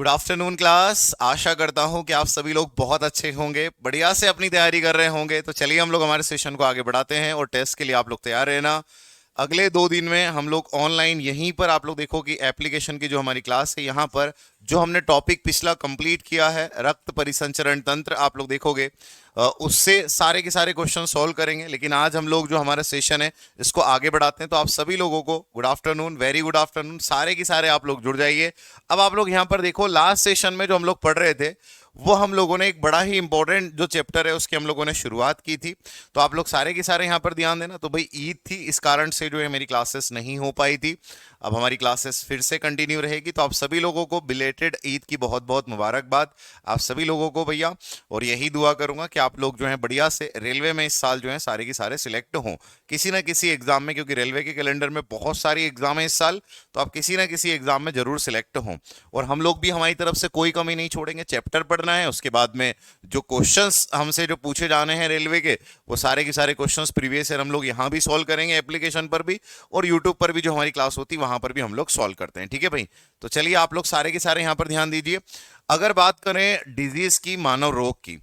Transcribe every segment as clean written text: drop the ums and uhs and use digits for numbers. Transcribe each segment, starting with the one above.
Good afternoon class. आशा करता हूं कि आप सभी लोग बहुत अच्छे होंगे, बढ़िया से अपनी तैयारी कर रहे होंगे। तो चलिए हम लोग हमारे सेशन को आगे बढ़ाते हैं और टेस्ट के लिए आप लोग तैयार रहना। अगले 2 दिन में हम लोग ऑनलाइन यहीं पर आप लोग देखो कि एप्लीकेशन की जो हमारी क्लास है यहाँ पर जो हमने टॉपिक पिछला कंप्लीट किया है रक्त परिसंचरण तंत्र, आप लोग देखोगे उससे सारे के सारे क्वेश्चन सॉल्व करेंगे। लेकिन आज हम लोग जो हमारा सेशन है इसको आगे बढ़ाते हैं। तो आप सभी लोगों को good afternoon, very good afternoon. सारे के सारे आप लोग जुड़ जाइए। अब आप लोग यहाँ पर देखो, लास्ट सेशन में जो हम लोग पढ़ रहे थे वो हम लोगों ने एक बड़ा ही इंपॉर्टेंट जो चैप्टर है उसकी हम लोगों ने शुरुआत की थी। तो आप लोग सारे के सारे यहाँ पर ध्यान देना। तो भाई ईद थी, इस कारण से जो है मेरी क्लासेस नहीं हो पाई थी। अब हमारी क्लासेस फिर से कंटिन्यू रहेगी। तो आप सभी लोगों को बिलेटेड ईद की बहुत बहुत मुबारकबाद आप सभी लोगों को भैया। और यही दुआ करूंगा कि आप लोग जो है बढ़िया से रेलवे में इस साल जो है सारे के सारे सिलेक्ट हों किसी ना किसी एग्जाम में, क्योंकि रेलवे के कैलेंडर में बहुत सारी एग्जाम है इस साल। तो आप किसी ना किसी एग्जाम में जरूर सिलेक्ट हों। और हम लोग भी हमारी तरफ से कोई कमी नहीं छोड़ेंगे। चैप्टर पढ़ना है, उसके बाद में जो क्वेश्चंस हमसे जो पूछे जाने हैं रेलवे के, वो सारे के सारे क्वेश्चंस प्रीवियस ईयर हम लोग यहाँ भी सॉल्व करेंगे एप्लीकेशन पर भी, और यूट्यूब पर भी जो हमारी क्लास होती है वहां पर भी हम लोग सॉल्व करते हैं। ठीक है भाई। तो चलिए आप लोग सारे के सारे यहाँ पर ध्यान दीजिए। अगर बात करें डिजीज की, मानव रोग की,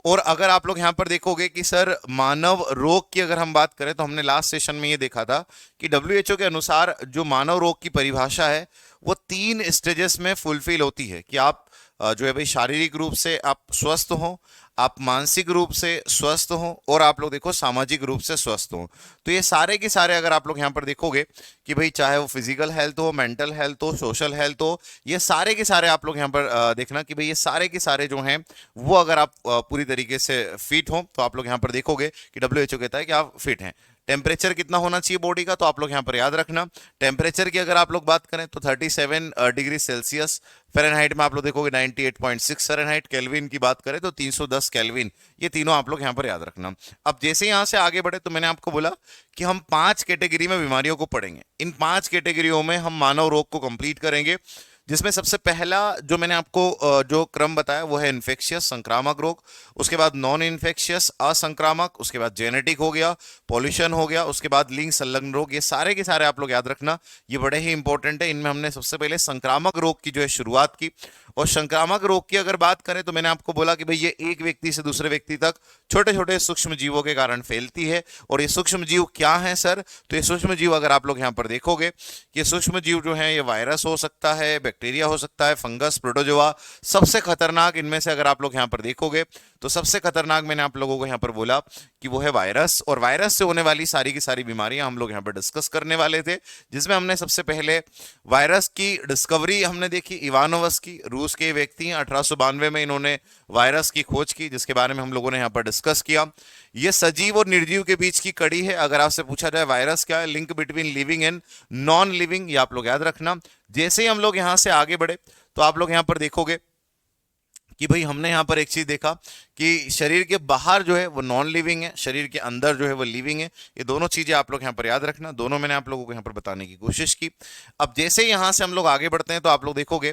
और अगर आप लोग यहां पर देखोगे कि सर मानव रोग की अगर हम बात करें तो हमने लास्ट सेशन में ये देखा था कि डब्ल्यूएचओ के अनुसार जो मानव रोग की परिभाषा है वो 3 स्टेजेस में फुलफिल होती है कि आप जो है भाई शारीरिक रूप से आप स्वस्थ हो, आप मानसिक रूप से स्वस्थ हो, और आप लोग देखो सामाजिक रूप से स्वस्थ हो। तो ये सारे के सारे अगर आप लोग यहाँ पर देखोगे कि भाई चाहे वो फिजिकल हेल्थ हो, मेंटल हेल्थ हो, सोशल हेल्थ हो, ये सारे के सारे आप लोग यहाँ पर देखना कि भाई ये सारे के सारे जो हैं वो अगर आप पूरी तरीके से फिट हो तो आप लोग यहाँ पर देखोगे कि डब्ल्यूएचओ कहता है कि आप फिट हैं। टेम्परेचर कितना होना चाहिए बॉडी का, तो आप लोग यहाँ पर याद रखना। टेम्परेचर की अगर आप लोग बात करें तो 37 डिग्री सेल्सियस, फ़ारेनहाइट में आप लोग देखोगे 98.6 फ़ारेनहाइट, केल्विन की बात करें तो 310 केल्विन। ये तीनों आप लोग यहाँ पर याद रखना। अब जैसे यहाँ से आगे बढ़े तो मैंने आपको बोला कि हम 5 कैटेगरी में बीमारियों को पढ़ेंगे। इन 5 कैटेगरियों में हम मानव रोग को कंप्लीट करेंगे, जिसमें सबसे पहला जो मैंने आपको जो क्रम बताया वो है इन्फेक्शियस संक्रामक रोग, उसके बाद नॉन इन्फेक्शियस असंक्रामक, उसके बाद जेनेटिक हो गया, पॉल्यूशन हो गया, उसके बाद लिंग संलग्न रोग। ये सारे के सारे आप लोग याद रखना, ये बड़े ही इंपॉर्टेंट है। इनमें हमने सबसे पहले संक्रामक रोग की जो है शुरुआत की। और संक्रामक रोग की अगर बात करें तो मैंने आपको बोला कि भाई ये एक व्यक्ति से दूसरे व्यक्ति तक छोटे छोटे सूक्ष्म जीवों के कारण फैलती है। और ये सूक्ष्म जीव क्या है सर, तो ये सूक्ष्म जीव अगर आप लोग यहाँ पर देखोगे कि सूक्ष्म जीव जो है ये वायरस हो सकता है, बैक्टीरिया हो सकता है, फंगस, प्रोटोजोआ। सबसे खतरनाक इनमें से अगर आप लोग यहाँ पर देखोगे तो सबसे खतरनाक मैंने आप लोगों को यहाँ पर बोला कि वो है वायरस। और वायरस से होने वाली सारी की सारी बीमारियां हम लोग यहाँ पर डिस्कस करने वाले थे, जिसमें हमने सबसे पहले वायरस की डिस्कवरी हमने देखी, इवानोवस की। रूस के व्यक्ति हैं, 1892 में इन्होंने वायरस की खोज की, जिसके बारे में हम लोगों ने यहाँ पर डिस्कस किया। ये सजीव और निर्जीव के बीच की कड़ी है। अगर आपसे पूछा जाए वायरस क्या है, link between living and non living, ये आप लोग याद रखना। जैसे ही हम लोग यहां से आगे बढ़े तो आप लोग यहां पर देखोगे कि भाई हमने यहां पर एक चीज देखा कि शरीर के बाहर जो है वो नॉन लिविंग है, शरीर के अंदर जो है वो लिविंग है। ये दोनों चीजें आप लोग यहाँ पर याद रखना। दोनों मैंने आप लोगों को यहाँ पर बताने की कोशिश की। अब जैसे ही यहाँ से हम लोग आगे बढ़ते हैं तो आप लोग देखोगे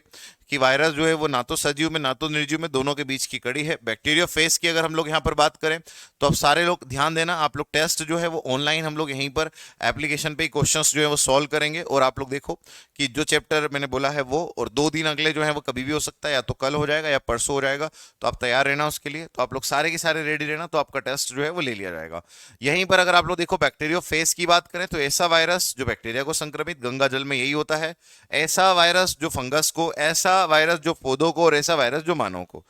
कि वायरस जो है वो ना तो सजीव में ना तो निर्जीव में, दोनों के बीच की कड़ी है। बैक्टीरिया फेज की अगर हम लोग यहाँ पर बात करें तो अब सारे लोग ध्यान देना, आप लोग टेस्ट जो है वो ऑनलाइन हम लोग यहीं पर एप्लीकेशन पे क्वेश्चंस जो है वो सॉल्व करेंगे। और आप लोग देखो कि जो चैप्टर मैंने बोला है वो, और 2 दिन अगले जो है वो कभी भी हो सकता है, या तो कल हो जाएगा या परसों हो जाएगा। तो आप तैयार रहना उसके लिए। तो आप लोग सारे के सारे रेडी रहना, तो आपका टेस्ट जो है वो ले लिया जाएगा। यहीं पर अगर आप लोग देखो बैक्टीरिया फेज की बात करें तो ऐसा वायरस जो बैक्टीरिया को संक्रमित, गंगा जल में यही होता है। ऐसा वायरस जो फंगस को, ऐसा वायरस जो पौधों को, और ऐसा वायरस जो मानव को।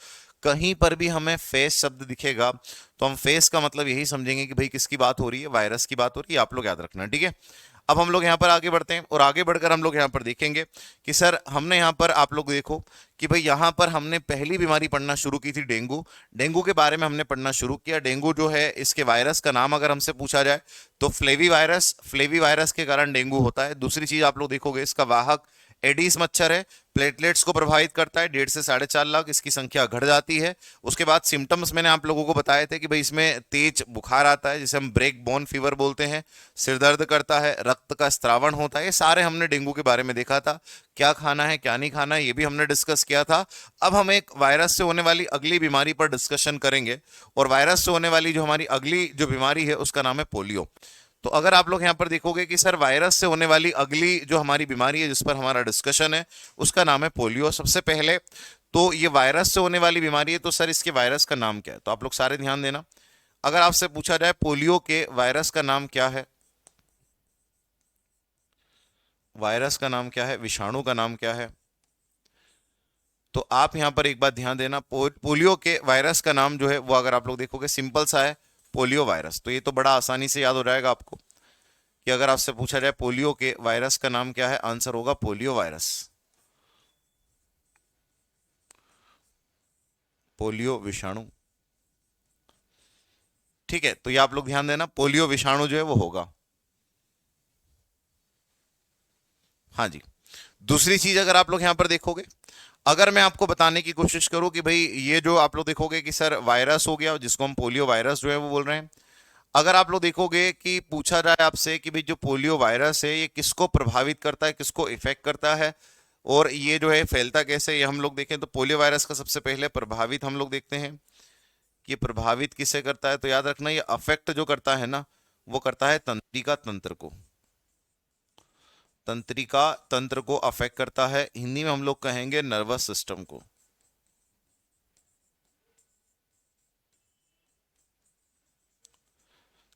कहीं पर भी हमें फेस शब्द दिखेगा तो हम फेस का मतलब यही समझेंगे कि भाई किसकी बात हो रही है, वायरस की बात हो रही है। आप लोग याद रखना, ठीक है। अब हम लोग यहाँ पर आगे बढ़ते हैं और आगे बढ़कर हम लोग यहाँ पर देखेंगे कि सर हमने यहाँ पर, आप लोग देखो कि भाई यहाँ पर हमने पहली बीमारी पढ़ना शुरू की थी, डेंगू। डेंगू के बारे में हमने पढ़ना शुरू किया। डेंगू जो है, इसके वायरस का नाम अगर हमसे पूछा जाए तो फ्लेवी वायरस, फ्लेवी वायरस के कारण डेंगू होता है। दूसरी चीज आप लोग देखोगे, इसका वाहक एडीज मच्छर है, प्लेटलेट्स को प्रभावित करता है, 1.5 से 4.5 लाख इसकी संख्या घट जाती है। उसके बाद सिम्टम्स मैंने आप लोगों को बताए थे कि भाई इसमें तेज बुखार आता है, जिसे हम ब्रेक बोन फीवर बोलते हैं, सिर दर्द करता है, रक्त का स्त्रावण होता है। ये सारे हमने डेंगू के बारे में देखा था। क्या खाना है क्या नहीं खाना है ये भी हमने डिस्कस किया था। अब हम एक वायरस से होने वाली अगली बीमारी पर डिस्कशन करेंगे, और वायरस से होने वाली जो हमारी अगली जो बीमारी है उसका नाम है पोलियो। तो अगर आप लोग यहां पर देखोगे कि सर वायरस से होने वाली अगली जो हमारी बीमारी है जिस पर हमारा डिस्कशन है उसका नाम है पोलियो। सबसे पहले तो ये वायरस से होने वाली बीमारी है, तो सर इसके वायरस का नाम क्या है? तो आप लोग सारे ध्यान देना। अगर आपसे पूछा जाए पोलियो के वायरस का नाम क्या है, वायरस का नाम क्या है, विषाणु का नाम क्या है, तो आप यहां पर एक बात ध्यान देना, पोलियो के वायरस का नाम जो है वो अगर आप लोग देखोगे सिंपल सा है, पोलियो वायरस। तो ये तो बड़ा आसानी से याद हो जाएगा आपको कि अगर आपसे पूछा जाए पोलियो के वायरस का नाम क्या है, आंसर होगा पोलियो वायरस, पोलियो विषाणु। ठीक है, तो ये आप लोग ध्यान देना, पोलियो विषाणु जो है वो होगा। हाँ जी। दूसरी चीज अगर आप लोग यहां पर देखोगे, अगर मैं आपको बताने की कोशिश करूं कि भाई ये जो आप लोग देखोगे कि सर वायरस हो गया जिसको हम पोलियो वायरस जो है वो बोल रहे हैं, अगर आप लोग देखोगे कि पूछा जाए आपसे कि भाई जो पोलियो वायरस है ये किसको प्रभावित करता है, किसको इफेक्ट करता है, और ये जो है फैलता कैसे, ये हम लोग देखें तो पोलियो वायरस का सबसे पहले प्रभावित हम लोग देखते हैं कि ये प्रभावित किसे करता है। तो याद रखना ये अफेक्ट जो करता है ना वो करता है तंत्रिका तंत्र को, तंत्रिका तंत्र को अफेक्ट करता है, हिंदी में हम लोग कहेंगे नर्वस सिस्टम को।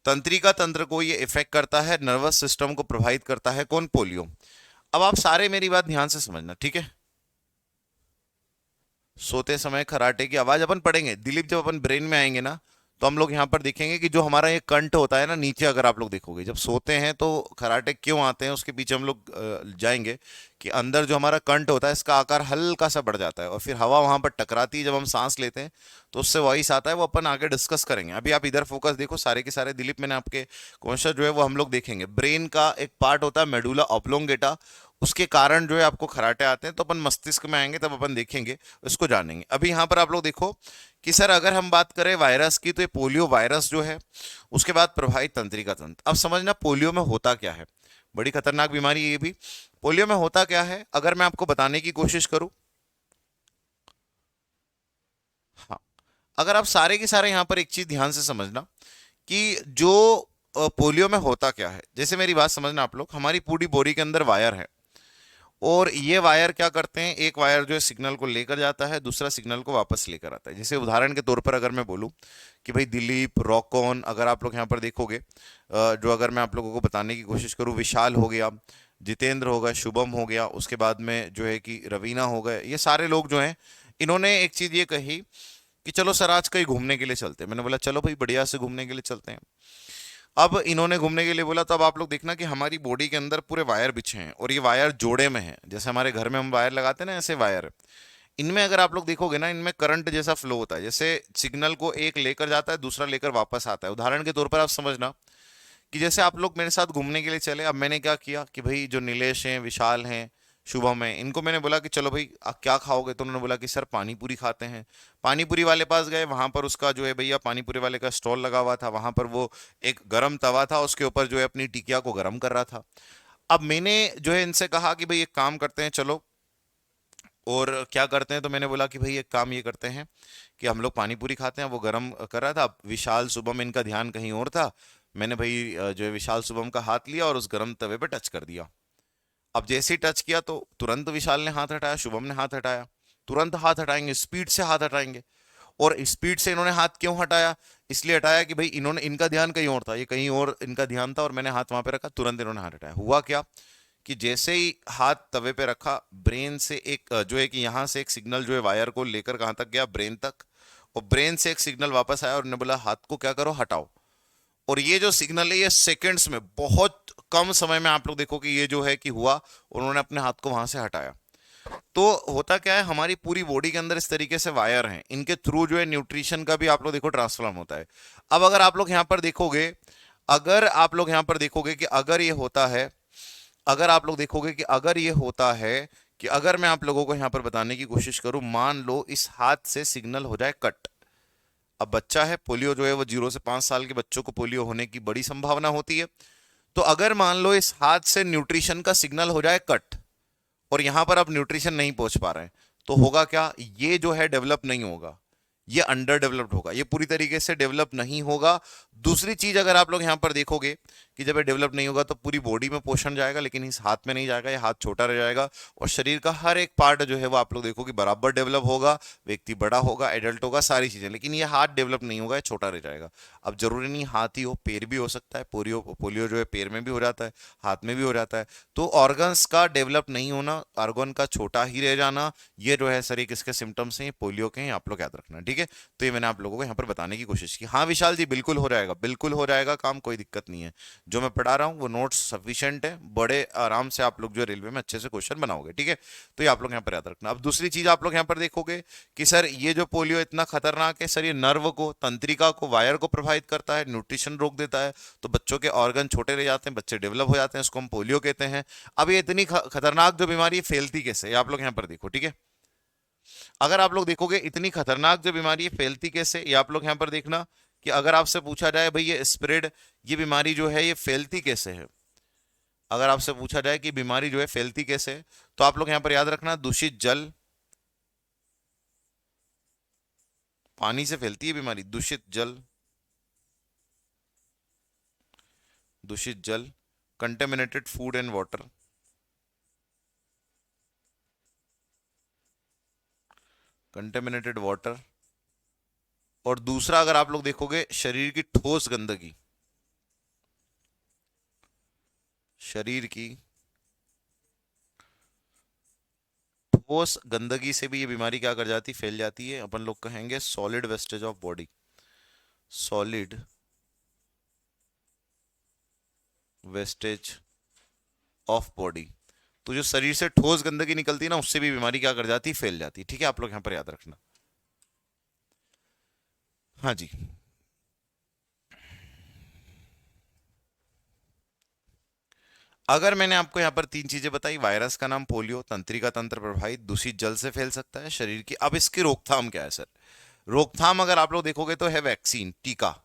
तंत्रिका तंत्र को ये इफेक्ट करता है, नर्वस सिस्टम को प्रभावित करता है, कौन? पोलियो। अब आप सारे मेरी बात ध्यान से समझना, ठीक है? सोते समय खराटे की आवाज अपन पढ़ेंगे, दिलीप जब अपन ब्रेन में आएंगे ना तो हम लोग यहाँ पर देखेंगे कि जो हमारा ये कंठ होता है ना नीचे, अगर आप लोग देखोगे जब सोते हैं तो खराटे क्यों आते हैं उसके पीछे हम लोग जाएंगे कि अंदर जो हमारा कंठ होता है इसका आकार हल्का सा बढ़ जाता है और फिर हवा वहां पर टकराती है, जब हम सांस लेते हैं तो उससे वॉइस आता है, वो अपन आगे डिस्कस करेंगे। अभी आप इधर फोकस देखो, सारे के सारे दिलीप मैंने आपके क्वेश्चन जो है वो हम लोग देखेंगे। ब्रेन का एक पार्ट होता है मेडुला ऑब्लोंगेटा, उसके कारण जो है आपको खराटे आते हैं, तो अपन मस्तिष्क में आएंगे तब अपन देखेंगे, उसको जानेंगे। अभी यहाँ पर आप लोग देखो कि सर अगर हम बात करें वायरस की तो ये पोलियो वायरस जो है, उसके बाद प्रभावित तंत्रिका तंत्र। अब समझना पोलियो में होता क्या है, बड़ी खतरनाक बीमारी है ये भी। पोलियो में होता क्या है अगर मैं आपको बताने की कोशिश करूं, हाँ, अगर आप सारे के सारे यहां पर एक चीज ध्यान से समझना कि जो पोलियो में होता क्या है, जैसे मेरी बात समझना आप लोग, हमारी पूरी बॉडी के अंदर वायर है और ये वायर क्या करते हैं, एक वायर जो है सिग्नल को लेकर जाता है, दूसरा सिग्नल को वापस लेकर आता है। जैसे उदाहरण के तौर पर अगर मैं बोलूं कि भाई दिलीप, रॉकॉन, अगर आप लोग यहाँ पर देखोगे जो अगर मैं आप लोगों को बताने की कोशिश करूं, विशाल हो गया, जितेंद्र हो गया, शुभम हो गया, उसके बाद में जो है कि रवीना हो गए, ये सारे लोग जो हैं इन्होंने एक चीज ये कही कि चलो सर आज कहीं घूमने के लिए चलते हैं। मैंने बोला चलो भाई बढ़िया से घूमने के लिए चलते हैं। अब इन्होंने घूमने के लिए बोला तो अब आप लोग देखना कि हमारी बॉडी के अंदर पूरे वायर बिछे हैं और ये वायर जोड़े में है, जैसे हमारे घर में हम वायर लगाते हैं ना ऐसे वायर। इनमें अगर आप लोग देखोगे ना इनमें करंट जैसा फ्लो होता है, जैसे सिग्नल को एक लेकर जाता है दूसरा लेकर वापस आता है। उदाहरण के तौर पर आप समझना कि जैसे आप लोग मेरे साथ घूमने के लिए चले, अब मैंने क्या किया कि भाई जो नीलेश हैं, विशाल हैं, शुभम है, इनको मैंने बोला कि चलो भाई आप क्या खाओगे, तो उन्होंने बोला कि सर पानी पूरी खाते हैं। पानी पूरी वाले पास गए, वहां पर उसका जो है भैया पानी पूरी वाले का स्टॉल लगा हुआ था, वहां पर वो एक गरम तवा था, उसके ऊपर जो है अपनी टिकिया को गरम कर रहा था। अब मैंने जो है इनसे कहा कि भाई एक काम करते हैं चलो, और क्या करते हैं, तो मैंने बोला कि भाई एक काम ये करते हैं कि हम लोग पानी पूरी खाते हैं। वो गरम कर रहा था, अब विशाल शुभम इनका ध्यान कहीं और था। मैंने भाई जो है विशाल शुभम का हाथ लिया और उस गरम तवे पे टच कर दिया। अब जैसे ही टच किया तो तुरंत विशाल ने हाथ हटाया, शुभम ने हाथ हटाया। तुरंत हाथ हटाएंगे, स्पीड से हाथ हटाएंगे। और स्पीड से इन्होंने हाथ क्यों हटाया, इसलिए हटाया कि भाई इन्होंने, इनका ध्यान कहीं और था, ये कहीं और इनका ध्यान था और मैंने हाथ वहां पे रखा, तुरंत इन्होंने हाथ हटाया। हुआ क्या कि जैसे ही हाथ तवे पे रखा, ब्रेन से एक जो है कि यहां से एक सिग्नल जो है वायर को लेकर कहां तक गया, ब्रेन तक, और ब्रेन से एक सिग्नल वापस आया और उन्होंने बोला हाथ को क्या करो, हटाओ। और ये जो सिग्नल है ये सेकंड्स में, बहुत कम समय में आप लोग देखो कि ये जो है कि हुआ, उन्होंने अपने हाथ को वहां से हटाया। तो होता क्या है, हमारी पूरी बॉडी के अंदर इस तरीके से वायर हैं, इनके थ्रू जो है न्यूट्रिशन का भी आप लोग देखो ट्रांसफॉर्म होता है। अब अगर आप लोग यहां पर देखोगे, अगर आप लोग यहां पर देखोगे कि अगर ये होता है, अगर आप लोग देखोगे कि अगर ये होता है कि अगर मैं आप लोगों को यहां पर बताने की कोशिश करूं, मान लो इस हाथ से सिग्नल हो जाए कट। अब बच्चा है, पोलियो जो है वो 0 से 5 साल के बच्चों को पोलियो होने की बड़ी संभावना होती है। तो अगर मान लो इस हाथ से न्यूट्रिशन का सिग्नल हो जाए कट और यहां पर अब न्यूट्रिशन नहीं पहुंच पा रहे हैं, तो होगा क्या, ये जो है डेवलप नहीं होगा, ये अंडर डेवलप्ड होगा, ये पूरी तरीके से डेवलप नहीं होगा। दूसरी चीज अगर आप लोग यहां पर देखोगे कि जब ये डेवलप नहीं होगा तो पूरी बॉडी में पोषण जाएगा, लेकिन इस हाथ में नहीं जाएगा, ये हाथ छोटा रह जाएगा। और शरीर का हर एक पार्ट जो है वो आप लोग देखोगे बराबर डेवलप होगा, व्यक्ति बड़ा होगा, एडल्ट होगा, सारी चीजें, लेकिन ये हाथ डेवलप नहीं होगा, ये छोटा रह जाएगा। अब जरूरी नहीं हाथ ही हो, पैर भी हो सकता है। पोलियो पोलियो जो है पैर में भी हो जाता है, हाथ में भी हो जाता है। तो ऑर्गन्स का डेवलप नहीं होना, ऑर्गन का छोटा ही रह जाना, ये जो है सर किसके सिम्टम्स हैं, पोलियो के हैं, आप लोग याद रखना, ठीक है। तो ये मैंने आप लोगों को यहाँ पर बताने की कोशिश की। हाँ विशाल जी, बिल्कुल हो जाएगा, बिल्कुल हो जाएगा काम, कोई दिक्कत नहीं है। जो मैं पढ़ा रहा हूँ वो नोट्स सफिशिएंट है, बड़े आराम से आप लोग जो रेलवे में अच्छे से क्वेश्चन बनाओगे, ठीक है। तो ये आप लोग यहाँ पर याद रखना। अब दूसरी चीज आप लोग यहाँ पर देखोगे कि सर ये जो पोलियो इतना खतरनाक है सर, ये नर्व को, तंत्रिका को, वायर को प्रभावित करता है, न्यूट्रिशन रोक देता है, तो बच्चों के ऑर्गन छोटे रह जाते हैं, बच्चे डेवलप हो जाते हैं, उसको हम पोलियो कहते हैं। अब ये इतनी खतरनाक जो बीमारी फैलती कैसे, आप लोग यहाँ पर देखो, ठीक है। अगर आप लोग देखोगे इतनी खतरनाक जो बीमारी है फैलती कैसे, ये आप लोग यहां पर देखना कि अगर आपसे पूछा जाए भाई ये स्प्रेड, ये बीमारी जो है ये फैलती कैसे है, अगर आपसे पूछा जाए कि बीमारी जो है फैलती कैसे है, तो आप लोग यहां पर याद रखना दूषित जल, पानी से फैलती है बीमारी, दूषित जल, दूषित जल, contaminated food and water, contaminated water. और दूसरा अगर आप लोग देखोगे शरीर की ठोस गंदगी, शरीर की ठोस गंदगी से भी ये बीमारी क्या कर जाती, फैल जाती है। अपन लोग कहेंगे solid wastage of body, solid wastage of body. तो जो शरीर से ठोस गंदगी निकलती है ना, उससे भी बीमारी क्या कर जाती, फैल जाती है, ठीक है। आप लोग यहां पर याद रखना। हाँ जी, अगर मैंने आपको यहाँ पर तीन चीजें बताई, वायरस का नाम पोलियो, तंत्रिका तंत्र प्रभावित, दूषित जल से फैल सकता है शरीर की। अब इसकी रोकथाम क्या है सर, रोकथाम अगर आप लोग देखोगे तो है वैक्सीन, टीका।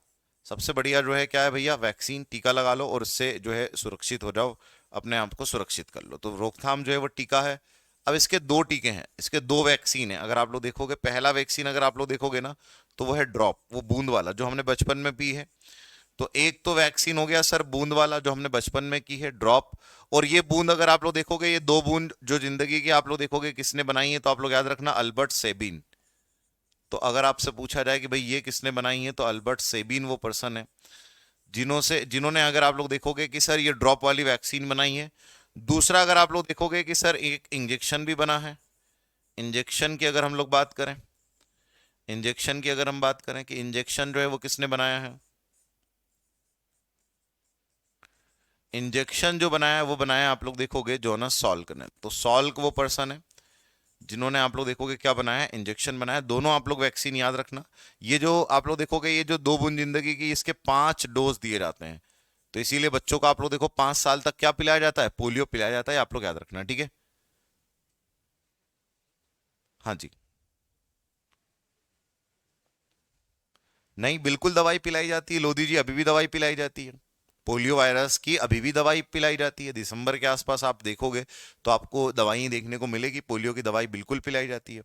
सबसे बढ़िया जो है क्या है भैया, वैक्सीन, टीका लगा लो और इससे जो है सुरक्षित हो जाओ, अपने आप को सुरक्षित कर लो। तो रोकथाम जो है वो टीका है। अब इसके दो टीके हैं, इसके दो वैक्सीन है। अगर आप लोग देखोगे पहला वैक्सीन अगर आप लोग देखोगे ना, तो वो है ड्रॉप, वो बूंद वाला जो हमने बचपन में पी है। तो एक तो वैक्सीन हो गया सर बूंद वाला जो हमने बचपन में की है, ड्रॉप। और ये बूंद अगर आप लोग देखोगे, ये दो बूंद जो जिंदगी की आप लोग देखोगे किसने बनाई है, तो आप लोग याद रखना अल्बर्ट सेबिन। तो अगर आपसे पूछा जाए कि भाई ये किसने बनाई है, तो अल्बर्ट सेबिन वो पर्सन है जिन्होंने अगर आप लोग देखोगे कि सर ये ड्रॉप वाली वैक्सीन बनाई है। दूसरा अगर आप लोग देखोगे कि सर एक इंजेक्शन भी बना है। इंजेक्शन की अगर हम लोग बात करें, इंजेक्शन की अगर हम बात करें कि इंजेक्शन जो है वो किसने बनाया है, इंजेक्शन जो बनाया है वो बनाया आप लोग देखोगे जोनास सॉल्क ने। तो सॉल्क वो पर्सन है जिन्होंने आप लोग देखोगे क्या बनाया है, इंजेक्शन बनाया। दोनों आप लोग वैक्सीन याद रखना। ये जो आप लोग देखोगे ये जो दो बूंद जिंदगी की, इसके 5 डोज दिए जाते हैं। तो इसीलिए बच्चों को आप लोग देखो 5 साल तक क्या पिलाया जाता है, पोलियो पिलाया जाता है, आप लोग याद रखना, ठीक है। हाँ जी, नहीं बिल्कुल दवाई पिलाई जाती है लोधी जी, अभी भी दवाई पिलाई जाती है। पोलियो वायरस की अभी भी दवाई पिलाई जाती है। दिसंबर के आसपास आप देखोगे तो आपको दवाई देखने को मिलेगी, पोलियो की दवाई बिल्कुल पिलाई जाती है।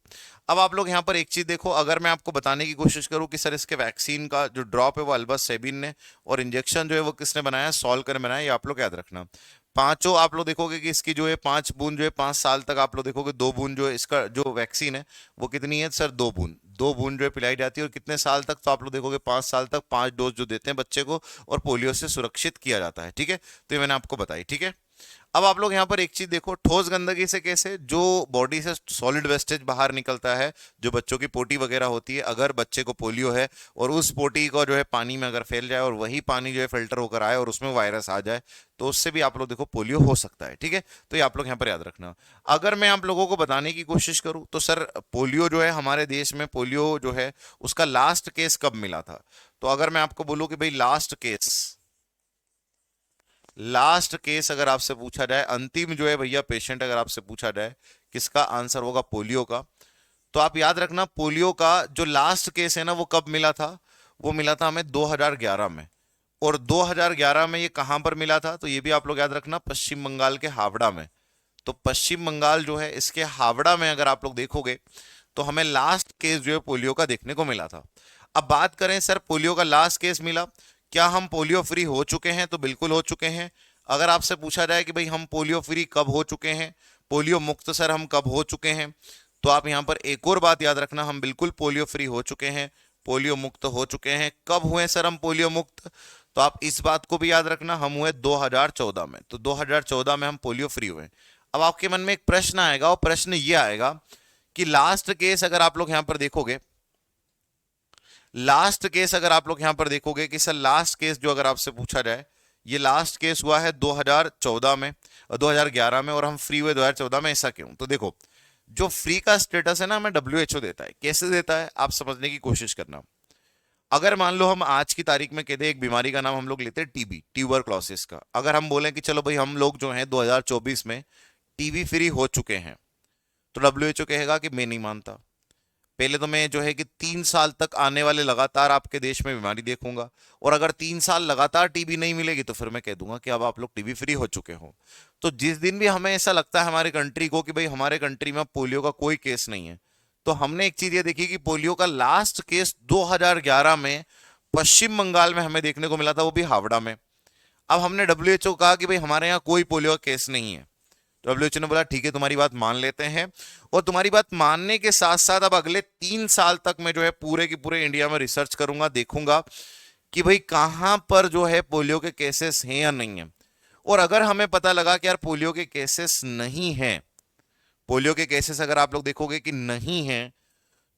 अब आप लोग यहाँ पर एक चीज देखो, अगर मैं आपको बताने की कोशिश करूं कि सर इसके वैक्सीन का जो ड्रॉप है वो अल्बर्ट सेबिन ने, और इंजेक्शन जो है वो किसने बनाया, सॉल्कर ने बनाया, ये आप लोग याद रखना। पांचों आप लोग देखोगे कि इसकी जो है 5 बूंद जो है 5 साल तक आप लोग देखोगे, 2 बूंद जो है इसका जो वैक्सीन है वो कितनी है सर, 2 बूंद, 2 बूंद जो है पिलाई जाती है। और कितने साल तक, तो आप लोग देखोगे 5 साल तक 5 डोज जो देते हैं बच्चे को, और पोलियो से सुरक्षित किया जाता है, ठीक है। तो ये मैंने आपको बताई, ठीक है। अब आप लोग यहाँ पर एक चीज देखो, ठोस गंदगी से कैसे, जो बॉडी से सॉलिड वेस्टेज बाहर निकलता है, जो बच्चों की पोटी वगैरह होती है, अगर बच्चे को पोलियो है और उस पोटी को जो है पानी में अगर फैल जाए और वही पानी जो है फिल्टर होकर आए और उसमें वायरस आ जाए, तो उससे भी आप लोग देखो पोलियो हो सकता है, ठीक है। तो ये आप लोग यहाँ पर याद रखना। अगर मैं आप लोगों को बताने की कोशिश करूं तो सर पोलियो जो है हमारे देश में, पोलियो जो है उसका लास्ट केस कब मिला था, तो अगर मैं आपको बोलूं कि भाई लास्ट केस, लास्ट केस अगर आपसे पूछा जाए, अंतिम जो है भैया पेशेंट अगर आपसे पूछा जाए किसका, आंसर होगा पोलियो का। तो आप याद रखना पोलियो का जो लास्ट केस है ना वो कब मिला था, वो मिला था हमें 2011 में। और 2011 में ये कहां पर मिला था, तो ये भी आप लोग याद रखना, पश्चिम बंगाल के हावड़ा में। तो पश्चिम बंगाल जो है इसके हावड़ा में अगर आप लोग देखोगे, तो हमें लास्ट केस जो है पोलियो का देखने को मिला था। अब बात करें सर पोलियो का लास्ट केस मिला, क्या हम पोलियो फ्री हो चुके हैं? तो बिल्कुल हो चुके हैं। अगर आपसे पूछा जाए कि भाई हम पोलियो फ्री कब हो चुके हैं, पोलियो मुक्त सर हम कब हो चुके हैं, तो आप यहां पर एक और बात याद रखना, हम बिल्कुल पोलियो फ्री हो चुके हैं, पोलियो मुक्त हो चुके हैं। कब हुए सर हम पोलियो मुक्त? तो आप इस बात को भी याद रखना, हम हुए 2014 में। तो 2014 में हम पोलियो फ्री हुए। अब आपके मन में एक प्रश्न आएगा, और प्रश्न ये आएगा कि लास्ट केस अगर आप लोग यहां पर देखोगे, लास्ट केस अगर आप लोग यहां पर देखोगे कि सर लास्ट केस जो अगर आपसे पूछा जाए, ये लास्ट केस हुआ है 2014 में और 2011 में, और हम फ्री हुए 2014 में, ऐसा क्यों? तो देखो, जो फ्री का स्टेटस है ना हमें डब्ल्यूएचओ देता है। कैसे देता है आप समझने की कोशिश करना। अगर मान लो हम आज की तारीख में कहते हैं एक बीमारी का नाम हम लोग लेते हैं टीबी, ट्यूबरक्लोसिस का, अगर हम बोलें कि चलो भाई हम लोग जो हैं 2024 में टीबी फ्री हो चुके हैं, तो डब्ल्यूएचओ कहेगा कि मैं नहीं मानता। पहले तो मैं जो है कि 3 साल तक आने वाले लगातार आपके देश में बीमारी देखूंगा, और अगर 3 साल लगातार टीबी नहीं मिलेगी तो फिर मैं कह दूंगा कि अब आप लोग टीबी फ्री हो चुके हो। तो जिस दिन भी हमें ऐसा लगता है हमारे कंट्री को कि भाई हमारे कंट्री में पोलियो का कोई केस नहीं है, तो हमने एक चीज ये देखी कि पोलियो का लास्ट केस 2011 में पश्चिम बंगाल में हमें देखने को मिला था, वो भी हावड़ा में। अब हमने डब्ल्यूएचओ कहा कि भाई हमारे यहाँ कोई पोलियो का केस नहीं है। डब्ल्यूएचओ ने बोला ठीक है तुम्हारी बात मान लेते हैं, और तुम्हारी बात मानने के साथ साथ अब अगले 3 साल तक मैं जो है पूरे की पूरे इंडिया में रिसर्च करूंगा, देखूंगा कि भाई कहां पर जो है पोलियो के केसेस हैं या नहीं है। और अगर हमें पता लगा कि यार पोलियो के केसेस नहीं हैं, पोलियो के केसेस अगर आप लोग देखोगे कि नहीं है,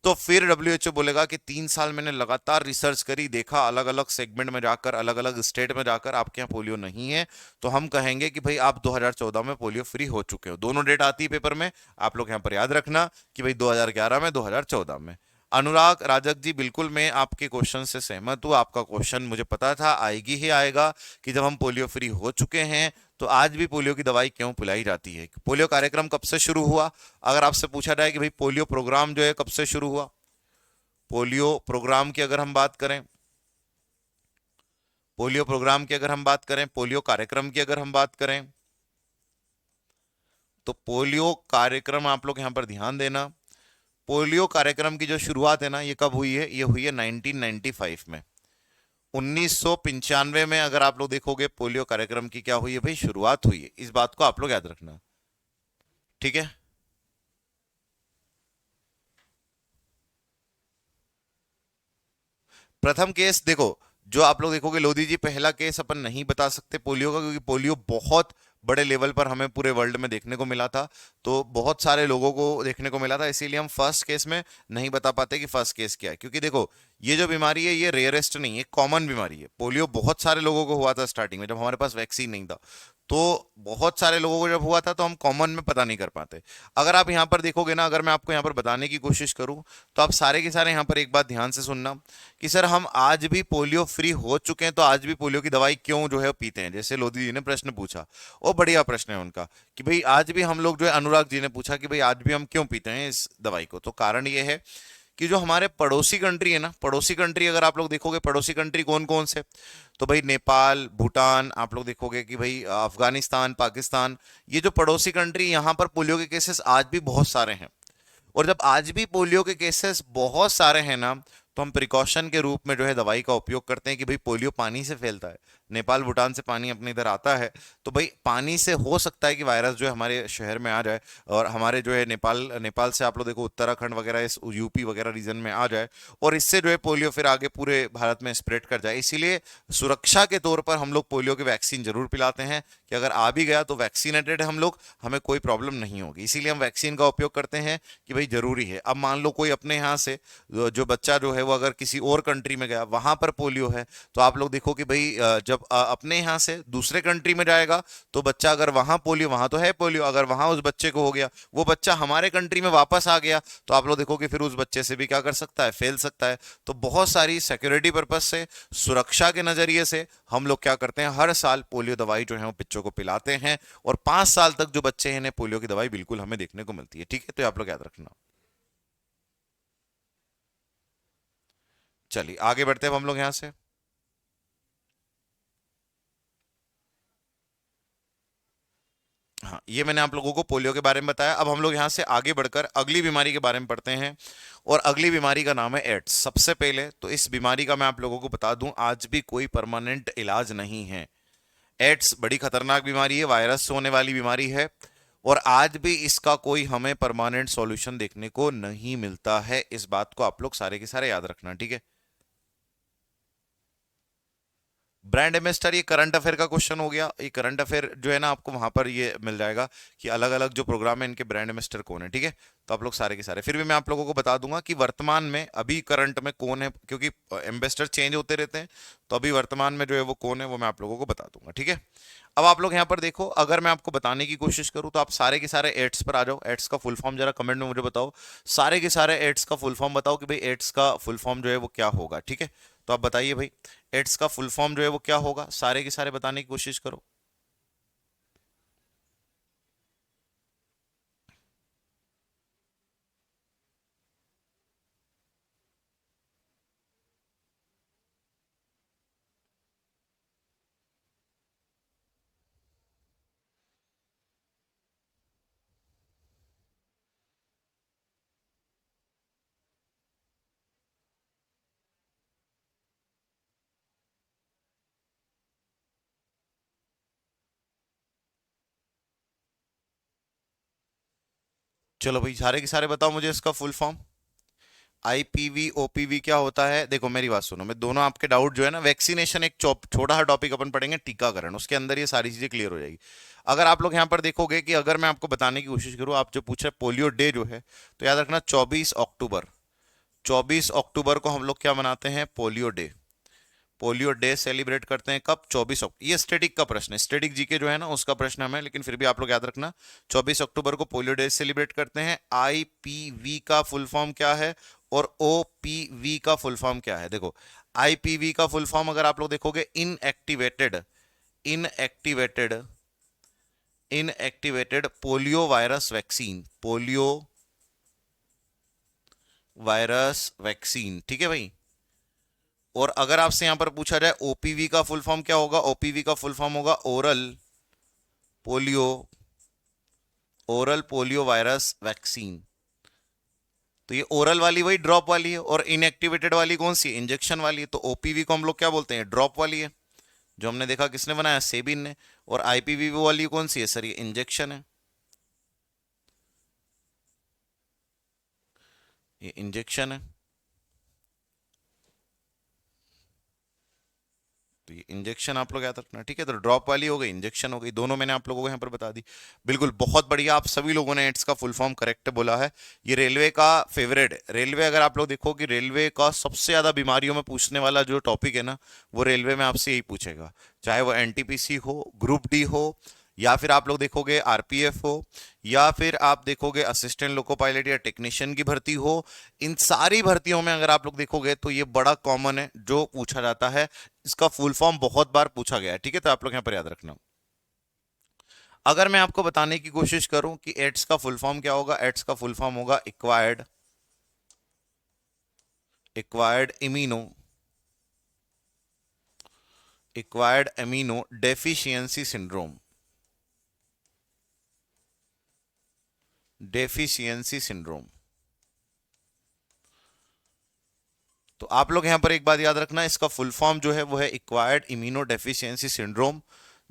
तो फिर डब्ल्यूएचओ बोलेगा कि 3 साल मैंने लगातार रिसर्च करी, देखा अलग अलग सेगमेंट में जाकर, अलग अलग स्टेट में जाकर आपके यहाँ पोलियो नहीं है, तो हम कहेंगे कि भाई आप 2014 में पोलियो फ्री हो चुके हो। दोनों डेट आती है पेपर में, आप लोग यहाँ पर याद रखना कि भाई 2011 में, 2014 में। अनुराग राजक जी, बिल्कुल मैं आपके क्वेश्चन से सहमत हूं। आपका क्वेश्चन मुझे पता था आएगी ही आएगा कि जब हम पोलियो फ्री हो चुके हैं तो आज भी पोलियो की दवाई क्यों पिलाई जाती है। पोलियो कार्यक्रम कब से शुरू हुआ? अगर आपसे पूछा जाए कि भाई पोलियो प्रोग्राम जो है कब से शुरू हुआ, पोलियो प्रोग्राम की अगर हम बात करें, पोलियो प्रोग्राम की अगर हम बात करें, पोलियो कार्यक्रम की अगर हम बात करें, तो पोलियो कार्यक्रम आप लोग यहां पर ध्यान देना, पोलियो कार्यक्रम की जो शुरुआत है ना, ये कब हुई है? ये हुई है 1995 में। 1995 में अगर आप लोग देखोगे पोलियो कार्यक्रम की क्या हुई है भाई, शुरुआत हुई है। इस बात को आप लोग याद रखना, ठीक है। प्रथम केस देखो, जो आप लोग देखोगे लोधी जी, पहला केस अपन नहीं बता सकते पोलियो का, क्योंकि पोलियो बहुत बड़े लेवल पर हमें पूरे वर्ल्ड में देखने को मिला था, तो बहुत सारे लोगों को देखने को मिला था, इसीलिए हम फर्स्ट केस में नहीं बता पाते कि फर्स्ट केस क्या है। क्योंकि देखो ये जो बीमारी है ये रेयरेस्ट नहीं है, कॉमन बीमारी है। पोलियो बहुत सारे लोगों को हुआ था स्टार्टिंग में, जब हमारे पास वैक्सीन नहीं था, तो बहुत सारे लोगों को जब हुआ था तो हम कॉमन में पता नहीं कर पाते। अगर आप यहाँ पर देखोगे ना, अगर मैं आपको यहाँ पर बताने की कोशिश करूँ, तो आप सारे के सारे यहाँ पर एक बात ध्यान से सुनना कि सर हम आज भी पोलियो फ्री हो चुके हैं तो आज भी पोलियो की दवाई क्यों जो है पीते हैं, जैसे लोधी जी ने प्रश्न पूछा, वो बढ़िया प्रश्न है उनका कि भाई आज भी हम लोग जो है, अनुराग जी ने पूछा कि भाई आज भी हम क्यों पीते हैं इस दवाई को, तो कारण ये है कि जो हमारे पड़ोसी कंट्री है ना, पड़ोसी कंट्री अगर आप लोग देखोगे, पड़ोसी कंट्री कौन कौन से, तो भाई नेपाल, भूटान, आप लोग देखोगे कि भाई अफगानिस्तान, पाकिस्तान, ये जो पड़ोसी कंट्री, यहाँ पर पोलियो के केसेस आज भी बहुत सारे हैं। और जब आज भी पोलियो के केसेस बहुत सारे हैं ना, तो हम प्रिकॉशन के रूप में जो है दवाई का उपयोग करते हैं कि भाई पोलियो पानी से फैलता है, नेपाल भूटान से पानी अपने इधर आता है, तो भाई पानी से हो सकता है कि वायरस जो है हमारे शहर में आ जाए, और हमारे जो है नेपाल नेपाल से आप लोग देखो उत्तराखंड वगैरह, इस यूपी वगैरह रीजन में आ जाए, और इससे जो है पोलियो फिर आगे पूरे भारत में स्प्रेड कर जाए। इसीलिए सुरक्षा के तौर पर हम लोग पोलियो की वैक्सीन जरूर पिलाते हैं कि अगर आ भी गया तो वैक्सीनेटेड हम लोग, हमें कोई प्रॉब्लम नहीं होगी, इसीलिए हम वैक्सीन का उपयोग करते हैं कि भाई जरूरी है। अब मान लो कोई अपने यहाँ से जो बच्चा जो है वो अगर किसी और कंट्री में गया, वहां पर पोलियो है, तो आप लोग देखो कि भाई जब अपने यहाँ से दूसरे कंट्री में जाएगा, तो बच्चा अगर वहां पोलियो, वहां तो है पोलियो, अगर वहां उस बच्चे को हो गया, वो बच्चा हमारे कंट्री में वापस आ गया, तो आप लोग देखो कि फिर उस बच्चे से भी क्या कर सकता है, फैल सकता है। तो बहुत सारी सिक्योरिटी पर्पज से, सुरक्षा के नजरिए से हम लोग क्या करते हैं, हर साल पोलियो दवाई जो है वो बच्चों को पिलाते हैं, और 5 साल तक जो बच्चे हैं इन्हें पोलियो की दवाई बिल्कुल हमें देखने को मिलती है, ठीक है। तो आप लोग याद रखना। चलिए आगे बढ़ते हैं अब हम लोग यहां से। हाँ, ये मैंने आप लोगों को पोलियो के बारे में बताया। अब हम लोग यहाँ से आगे बढ़कर अगली बीमारी के बारे में पढ़ते हैं, और अगली बीमारी का नाम है एड्स। सबसे पहले तो इस बीमारी का मैं आप लोगों को बता दूं, आज भी कोई परमानेंट इलाज नहीं है। एड्स बड़ी खतरनाक बीमारी है, वायरस से होने वाली बीमारी है, और आज भी इसका कोई हमें परमानेंट सॉल्यूशन देखने को नहीं मिलता है। इस बात को आप लोग सारे के सारे याद रखना, ठीक है। ब्रांड एम्बेसडर, ये करंट अफेयर का क्वेश्चन हो गया। ये करंट अफेयर जो है ना, आपको वहां पर ये मिल जाएगा कि अलग अलग जो प्रोग्राम है इनके ब्रांड एम्बेसडर कौन है, ठीक है। तो आप लोग सारे के सारे, फिर भी मैं आप लोगों को बता दूंगा कि वर्तमान में अभी करंट में कौन है, क्योंकि एम्बेसडर चेंज होते रहते हैं। तो अभी वर्तमान में जो है वो कौन है वो मैं आप लोगों को बता दूंगा, ठीक है। अब आप लोग यहाँ पर देखो, अगर मैं आपको बताने की कोशिश करूं तो आप सारे के सारे एड्स पर आ जाओ। एड्स का फुल फॉर्म जरा कमेंट में मुझे बताओ, सारे के सारे एड्स का फुल फॉर्म बताओ कि भाई एड्स का फुल फॉर्म जो है वो क्या होगा, ठीक है। तो आप बताइए भाई, एड्स का फुल फॉर्म जो है वो क्या होगा, सारे के सारे बताने की कोशिश करो। चलो भाई, सारे के सारे बताओ मुझे इसका फुल फॉर्म। आईपीवी ओपीवी क्या होता है? देखो मेरी बात सुनो, मैं दोनों आपके डाउट जो है ना, वैक्सीनेशन एक छोटा सा टॉपिक अपन पढ़ेंगे, टीकाकरण, उसके अंदर ये सारी चीजें क्लियर हो जाएगी। अगर आप लोग यहाँ पर देखोगे कि अगर मैं आपको बताने की कोशिश करूँ, आप जो पूछ रहे पोलियो डे जो है, तो याद रखना 24 अक्टूबर, 24 अक्टूबर को हम लोग क्या मनाते हैं? Polio day. Polio day celebrate करते हैं कब? 24 अक्टूबर। ये स्टेटिक का प्रश्न है, स्टेटिक जीके जो है ना उसका प्रश्न हमें, लेकिन फिर भी आप लोग याद रखना 24 अक्टूबर को पोलियो डे सेलिब्रेट करते हैं। आईपीवी का फुल फॉर्म क्या है और ओपीवी का फुल फॉर्म क्या है? देखो, आईपीवी का फुल फॉर्म अगर आप लोग देखोगे, inactivated inactivated inactivated polio virus vaccine, polio virus vaccine, ठीक है भाई। और अगर आपसे यहां पर पूछा जाए ओपीवी का फुल फॉर्म क्या होगा, ओपीवी का फुल फॉर्म होगा polio oral polio virus vaccine. तो ये ओरल वाली वही ड्रॉप वाली है, और इनएक्टिवेटेड वाली कौन सी? इंजेक्शन वाली है। तो ओपीवी को हम लोग क्या बोलते हैं? ड्रॉप वाली है, जो हमने देखा किसने बनाया? सेबिन ने। और आईपीवी वाली कौन सी है सर? ये इंजेक्शन है, ये इंजेक्शन है। तो ये इंजेक्शन आप लोग याद रखना, ठीक है। तो ड्रॉप वाली हो गई, इंजेक्शन हो गई, दोनों मैंने आप लोगों को यहाँ पर बता दी। बिल्कुल, बहुत बढ़िया, आप सभी लोगों ने एड्स का फुल फॉर्म करेक्ट बोला है। ये रेलवे का फेवरेट है। रेलवे, अगर आप लोग देखो कि रेलवे का सबसे ज्यादा बीमारियों में पूछने वाला जो टॉपिक है ना, वो रेलवे में आपसे यही पूछेगा, चाहे वो एनटीपीसी हो, ग्रुप डी हो, या फिर आप लोग देखोगे आरपीएफ हो, या फिर आप देखोगे असिस्टेंट लोको पायलट या टेक्नीशियन की भर्ती हो। इन सारी भर्तियों में अगर आप लोग देखोगे तो ये बड़ा कॉमन है जो पूछा जाता है। इसका फुल फॉर्म बहुत बार पूछा गया है, ठीक है। तो आप लोग यहां पर याद रखना। अगर मैं आपको बताने की कोशिश करूं कि एड्स का फुल फॉर्म क्या होगा, एड्स का फुल फॉर्म होगा acquired acquired immuno acquired amino deficiency syndrome, deficiency syndrome. तो आप लोग यहां पर एक बात याद रखना, इसका फुल फॉर्म जो है वो है एक्वायर्ड इम्यूनो डेफिशिएंसी सिंड्रोम,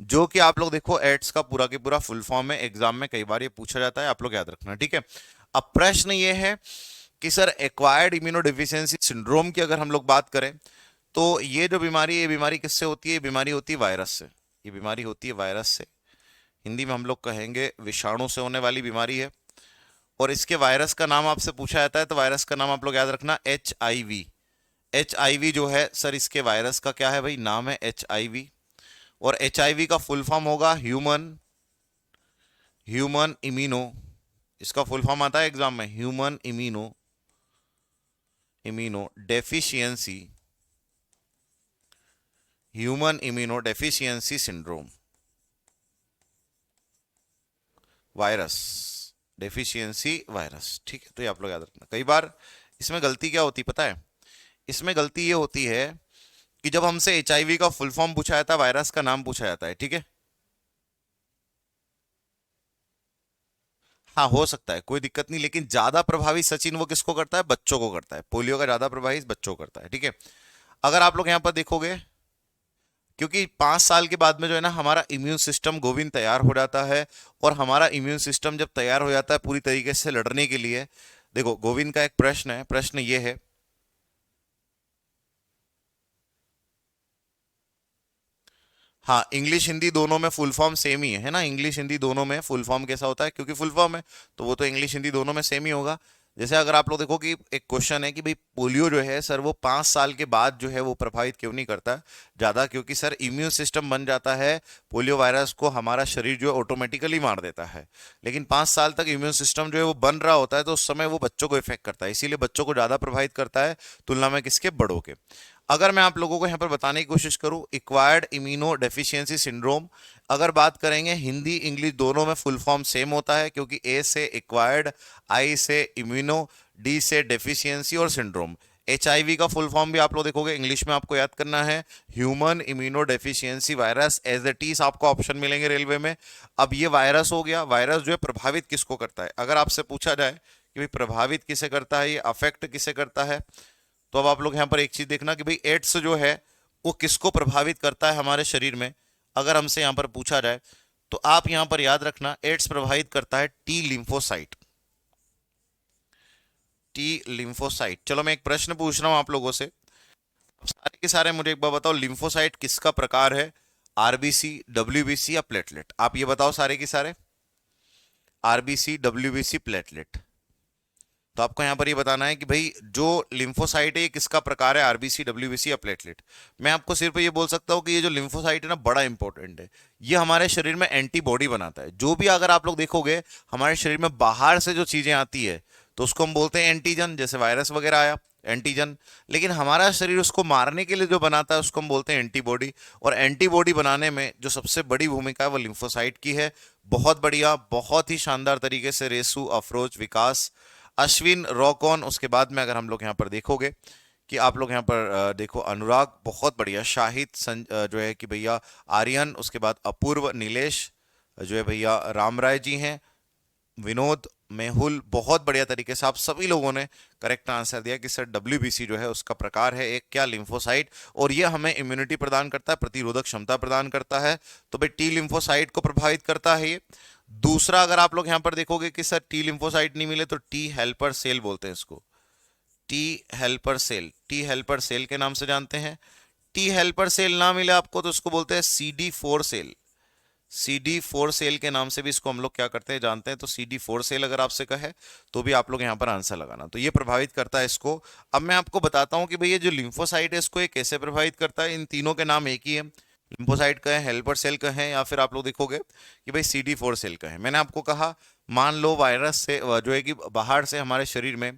जो कि आप लोग देखो एड्स का पूरा के पूरा फुल फॉर्म है। एग्जाम में कई बार ये पूछा जाता है, आप लोग याद रखना, ठीक है। अब प्रश्न ये है कि sir acquired immuno deficiency syndrome की अगर हम लोग बात करें, तो ये जो बीमारी है, ये बीमारी किससे होती है? ये बीमारी होती है वायरस से। ये बीमारी होती है वायरस से, हिंदी में हम लोग कहेंगे विषाणु से होने वाली बीमारी है। और इसके वायरस का नाम आपसे पूछा जाता है, तो वायरस का नाम आप लोग याद रखना, H I V. H I V जो है सर, इसके वायरस का क्या है भाई? नाम है एच आई वी। और एच आई वी का फुल फॉर्म होगा ह्यूमन ह्यूमन इम्यूनो, इसका फुल फॉर्म आता है एग्जाम में, human immuno immuno deficiency human immuno deficiency syndrome virus, deficiency virus, ठीक है। तो ये आप लोग याद रखना। कई बार इसमें गलती क्या होती पता है? इसमें गलती ये होती है कि जब हमसे एचआईवी का फुल फॉर्म पूछा जाता है, वायरस का नाम पूछा जाता है, ठीक है। हाँ हो सकता है, कोई दिक्कत नहीं, लेकिन ज्यादा प्रभावी सचिन वो किसको करता है, बच्चों को करता है। पोलियो का ज्यादा प्रभावी बच्चों को करता है, ठीक है। अगर आप लोग यहाँ पर देखोगे, क्योंकि 5 साल के बाद में जो है ना हमारा इम्यून सिस्टम गोविंद तैयार हो जाता है, और हमारा इम्यून सिस्टम जब तैयार हो जाता है पूरी तरीके से लड़ने के लिए, देखो गोविंद का एक प्रश्न है, प्रश्न ये है, हाँ इंग्लिश हिंदी दोनों में फुल फॉर्म सेम ही है ना, इंग्लिश हिंदी दोनों में फुल फॉर्म कैसा होता है, क्योंकि फुल फॉर्म है तो वो तो इंग्लिश हिंदी दोनों में सेम ही होगा। जैसे अगर आप लोग देखो कि एक क्वेश्चन है कि भाई पोलियो जो है सर वो 5 साल के बाद जो है वो प्रभावित क्यों नहीं करता ज्यादा, क्योंकि सर इम्यून सिस्टम बन जाता है, पोलियो वायरस को हमारा शरीर जो है ऑटोमेटिकली मार देता है। लेकिन 5 साल तक इम्यून सिस्टम जो है वो बन रहा होता है, तो उस समय वो बच्चों को इफेक्ट करता है, इसीलिए बच्चों को ज्यादा प्रभावित करता है तुलना में किसके, बड़ों के। अगर मैं आप लोगों को यहाँ पर बताने की कोशिश करूँ, एक्वायर्ड इम्यूनो डेफिशिएंसी सिंड्रोम, अगर बात करेंगे हिंदी इंग्लिश दोनों में फुल फॉर्म सेम होता है, क्योंकि ए से एक्वायर्ड, आई से इम्यूनो, डी से डेफिशिएंसी और सिंड्रोम। एचआईवी का फुल फॉर्म भी आप लोग देखोगे इंग्लिश में आपको याद करना है, human immunodeficiency virus, as the टीस आपको ऑप्शन मिलेंगे रेलवे में। अब ये वायरस हो गया, वायरस जो है प्रभावित किसको करता है, अगर आपसे पूछा जाए कि भाई प्रभावित किसे करता है, ये अफेक्ट किसे करता है, तो अब आप लोग यहाँ पर एक चीज देखना कि भाई एड्स जो है वो किसको प्रभावित करता है हमारे शरीर में, अगर हमसे यहाँ पर पूछा जाए तो आप यहाँ पर याद रखना एड्स प्रभावित करता है टी लिम्फोसाइट, टी लिम्फोसाइट। चलो मैं एक प्रश्न पूछ रहा हूं आप लोगों से, सारे के सारे मुझे एक बार बताओ, लिम्फोसाइट किसका प्रकार है, आरबीसी, डब्ल्यूबीसी या प्लेटलेट, आप ये बताओ सारे के सारे, आरबीसी, डब्ल्यूबीसी, प्लेटलेट। तो आपको यहां पर ये बताना है कि भाई जो लिम्फोसाइट है ये किसका प्रकार है, आरबीसी, डब्ल्यूबीसी या प्लेटलेट। मैं आपको सिर्फ ये बोल सकता हूं कि ये जो लिम्फोसाइट है ना बड़ा इंपॉर्टेंट है, ये हमारे शरीर में एंटीबॉडी बनाता है। जो भी अगर आप लोग देखोगे हमारे शरीर में बाहर से जो चीजें आती है तो उसको हम बोलते हैं एंटीजन, जैसे वायरस वगैरह आया एंटीजन, लेकिन हमारा शरीर उसको मारने के लिए जो बनाता है उसको हम बोलते हैं एंटीबॉडी। और एंटीबॉडी बनाने में जो सबसे बड़ी भूमिका है वो लिम्फोसाइट की है। बहुत बढ़िया, बहुत ही शानदार तरीके से रेसू, अफरोज, विकास, अश्विन, रॉकॉन, उसके बाद में अगर हम लोग यहाँ पर देखोगे कि आप लोग यहाँ पर देखो अनुराग, बहुत बढ़िया, शाहिद, जो है कि भैया आर्यन, उसके बाद अपूर्व, नीलेश, जो है भैया राम राय जी हैं, विनोद, मेहुल, बहुत बढ़िया तरीके से आप सभी लोगों ने करेक्ट आंसर दिया कि सर डब्ल्यूबीसी जो है उसका प्रकार है एक क्या, लिम्फोसाइट, और ये हमें इम्यूनिटी प्रदान करता है, प्रतिरोधक क्षमता प्रदान करता है। तो भाई टी लिम्फोसाइट को प्रभावित करता है ये। दूसरा अगर आप लोग यहां पर देखोगे कि सर टी लिम्फोसाइट नहीं मिले तो टी हेल्पर सेल बोलते हैं इसको, T helper cell, T helper cell के नाम से जानते हैं। टी हेल्पर सेल ना मिले आपको तो इसको बोलते हैं CD4 सेल, CD4 सेल के नाम से भी इसको हम लोग क्या करते हैं जानते हैं। तो CD4 सेल अगर आपसे कहे तो भी आप लोग यहाँ पर आंसर लगाना, तो ये प्रभावित करता है इसको। अब मैं आपको बताता हूँ कि भैया जो लिम्फोसाइट है इसको ये कैसे प्रभावित करता है। इन तीनों के नाम एक ही है, लिम्फोसाइट का है, हेल्पर सेल का है, या फिर आप लोग देखोगे कि भाई CD4 सेल का है। मैंने आपको कहा मान लो वायरस से जो है कि बाहर से हमारे शरीर में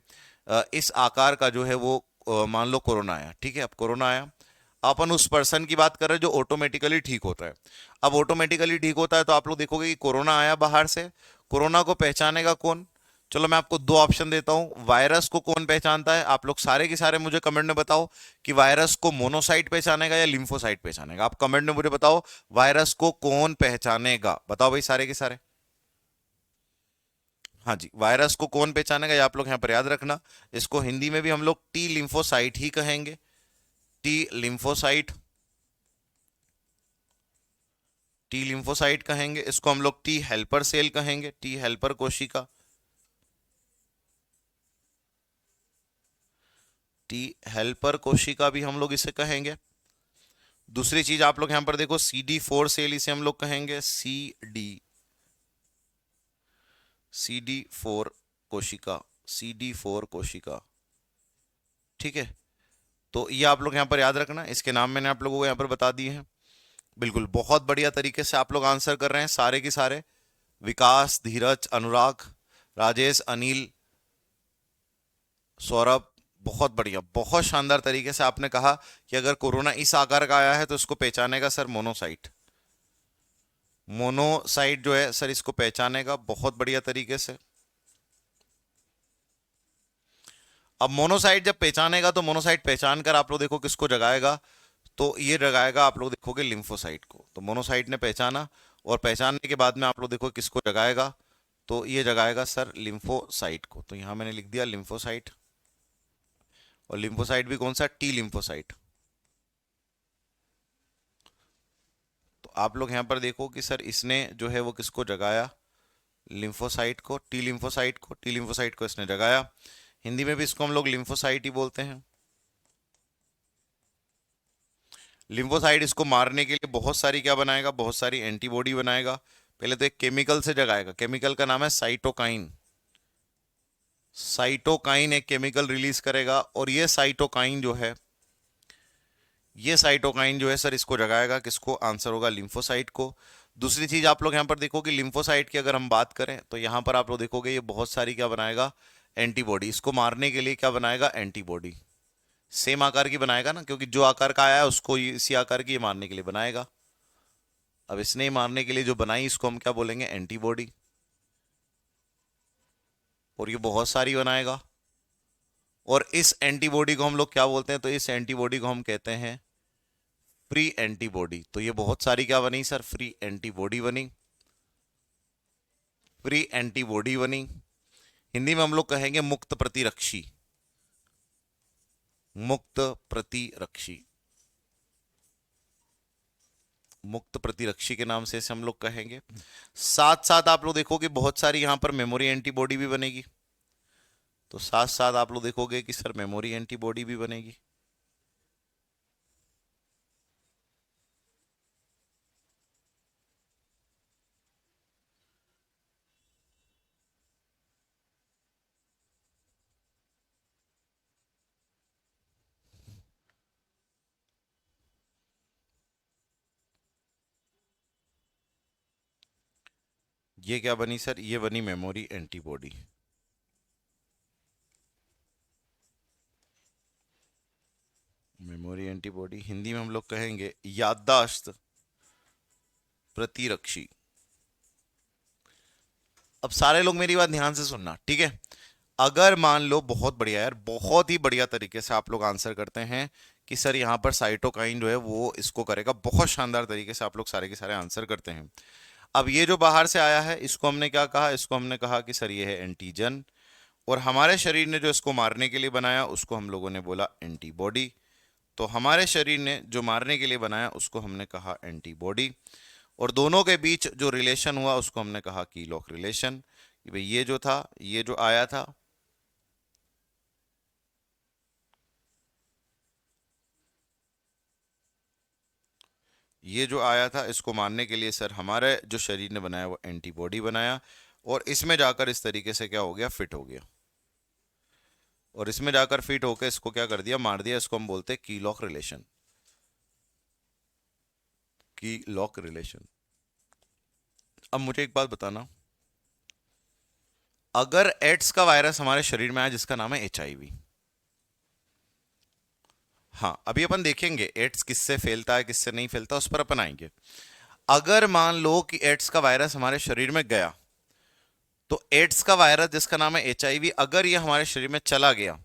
इस आकार का जो है वो मान लो कोरोना आया, ठीक है। अब कोरोना आया, अपन उस पर्सन की बात कर रहे हैं जो ऑटोमेटिकली ठीक होता है। अब ऑटोमेटिकली ठीक होता है तो आप लोग देखोगे कि कोरोना आया बाहर से, कोरोना को पहचानेगा कौन, चलो मैं आपको दो ऑप्शन देता हूं, वायरस को कौन पहचानता है, आप लोग सारे के सारे मुझे कमेंट में बताओ कि वायरस को मोनोसाइट पहचानेगा या लिम्फोसाइट पहचानेगा। आप कमेंट में मुझे बताओ वायरस को कौन पहचानेगा, बताओ भाई सारे के सारे। हाँ जी, वायरस को कौन पहचानेगा ये आप लोग यहाँ पर याद रखना। इसको हिंदी में भी हम लोग टी लिम्फोसाइट ही कहेंगे, टी लिम्फोसाइट, टी लिम्फोसाइट कहेंगे। इसको हम लोग टी हेल्पर सेल कहेंगे, टी हेल्पर कोशिका, टी हेल्पर कोशिका भी हम लोग इसे कहेंगे। दूसरी चीज आप लोग यहां पर देखो CD4 सेल, इसे हम लोग कहेंगे CD4 कोशिका, CD4 कोशिका, ठीक है। तो ये आप लोग यहां पर याद रखना, इसके नाम मैंने आप लोगों को यहां पर बता दिए हैं। बिल्कुल, बहुत बढ़िया तरीके से आप लोग आंसर कर रहे हैं सारे के सारे, विकास, धीरज, अनुराग, राजेश, अनिल, सौरभ, बहुत बढ़िया, बहुत शानदार तरीके से आपने कहा कि अगर कोरोना इस आकार का आया है तो इसको पहचानेगा सर मोनोसाइट, मोनोसाइट जो है सर इसको पहचानेगा बहुत बढ़िया तरीके से। अब मोनोसाइट जब पहचानेगा तो मोनोसाइट पहचान कर आप लोग देखो किसको जगाएगा, तो ये जगाएगा आप लोग देखोगे लिम्फोसाइट को। तो मोनोसाइट ने पहचाना और पहचानने के बाद में आप लोग देखो किसको जगाएगा, तो ये जगाएगा सर लिम्फोसाइट को, तो यहां मैंने लिख दिया लिम्फोसाइट। और लिम्फोसाइट भी कौन सा, टी लिम्फोसाइट। तो आप लोग यहां पर देखो कि सर इसने जो है वो किसको जगाया, लिम्फोसाइट को, टी लिम्फोसाइट को, टी लिम्फोसाइट को इसने जगाया। हिंदी में भी इसको हम लोग लिम्फोसाइट ही बोलते हैं। लिम्फोसाइट इसको मारने के लिए बहुत सारी क्या बनाएगा, बहुत सारी एंटीबॉडी बनाएगा। पहले तो एक केमिकल से जगाएगा, केमिकल का नाम है साइटोकाइन। साइटोकाइन एक केमिकल रिलीज करेगा, और ये साइटोकाइन जो है, ये साइटोकाइन जो है सर इसको जगाएगा, किसको, आंसर होगा लिम्फोसाइट को। दूसरी चीज आप लोग यहां पर देखो कि लिम्फोसाइट की अगर हम बात करें तो यहां पर आप लोग देखोगे ये बहुत सारी क्या बनाएगा, एंटीबॉडी। इसको मारने के लिए क्या बनाएगा, एंटीबॉडी। सेम आकार की बनाएगा ना, क्योंकि जो आकार का आया है उसको इसी आकार की ये मारने के लिए बनाएगा। अब इसने मारने के लिए जो बनाई इसको हम क्या बोलेंगे, एंटीबॉडी। और ये बहुत सारी बनाएगा, और इस एंटीबॉडी को हम लोग क्या बोलते हैं, तो इस एंटीबॉडी को हम कहते हैं फ्री एंटीबॉडी। तो ये बहुत सारी क्या बनी सर, फ्री एंटीबॉडी बनी, फ्री एंटीबॉडी बनी। हिंदी में हम लोग कहेंगे मुक्त प्रतिरक्षी, मुक्त प्रतिरक्षी, मुक्त प्रतिरक्षी के नाम से इसे हम लोग कहेंगे। साथ साथ आप लोग देखोगे बहुत सारी यहां पर मेमोरी एंटीबॉडी भी बनेगी। तो साथ साथ आप लोग देखोगे कि सर मेमोरी एंटीबॉडी भी बनेगी। ये क्या बनी सर, ये बनी memory antibody. Memory antibody Hindi में हम लोग कहेंगे याददाश्त प्रतिरक्षी। अब सारे लोग मेरी बात ध्यान से सुनना, ठीक है। अगर मान लो, बहुत बढ़िया यार, बहुत ही बढ़िया तरीके से आप लोग आंसर करते हैं कि सर यहाँ पर साइटोकाइन जो है वो इसको करेगा, बहुत शानदार तरीके से आप लोग सारे के सारे आंसर करते हैं। अब ये जो बाहर से आया है इसको हमने क्या कहा, इसको हमने कहा कि सर ये है एंटीजन। और हमारे शरीर ने जो इसको मारने के लिए बनाया उसको हम लोगों ने बोला एंटीबॉडी। तो हमारे शरीर ने जो मारने के लिए बनाया उसको हमने कहा एंटीबॉडी। और दोनों के बीच जो रिलेशन हुआ उसको हमने कहा कीलॉक रिलेशन। कि भाई ये जो था, ये जो आया था, ये जो आया था इसको मारने के लिए सर हमारे जो शरीर ने बनाया वो एंटीबॉडी बनाया, और इसमें जाकर इस तरीके से क्या हो गया, फिट हो गया। और इसमें जाकर फिट होकर इसको क्या कर दिया, मार दिया। इसको हम बोलते हैं कीलॉक रिलेशन, कीलॉक रिलेशन। अब मुझे एक बात बताना, अगर एड्स का वायरस हमारे शरीर में आया जिसका नाम है एचआईवी, हाँ अभी अपन देखेंगे एड्स किससे फैलता है किससे नहीं फैलता, उस पर अपन आएंगे। अगर मान लो कि एड्स का वायरस हमारे शरीर में गया, तो एड्स का वायरस जिसका नाम है एचआईवी, अगर ये हमारे शरीर में चला गया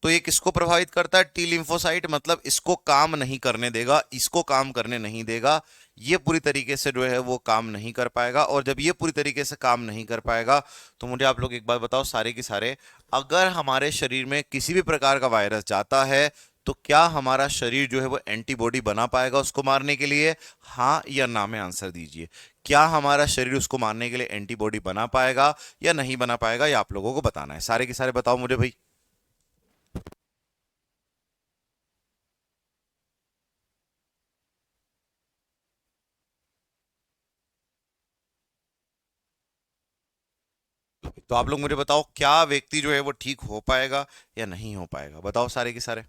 तो ये किसको प्रभावित करता है, टी लिम्फोसाइट। मतलब इसको काम नहीं करने देगा, इसको काम करने नहीं देगा। ये पूरी तरीके से जो है वो काम नहीं कर पाएगा। और जब ये पूरी तरीके से काम नहीं कर पाएगा तो मुझे आप लोग एक बात बताओ सारे के सारे, अगर हमारे शरीर में किसी भी प्रकार का वायरस जाता है तो क्या हमारा शरीर जो है वो एंटीबॉडी बना पाएगा उसको मारने के लिए, हाँ या ना में आंसर दीजिए। क्या हमारा शरीर उसको मारने के लिए एंटीबॉडी बना पाएगा या नहीं बना पाएगा, ये आप लोगों को बताना है। सारे के सारे बताओ मुझे भाई। तो आप लोग मुझे बताओ क्या व्यक्ति जो है वो ठीक हो पाएगा या नहीं हो पाएगा, बताओ सारे के सारे।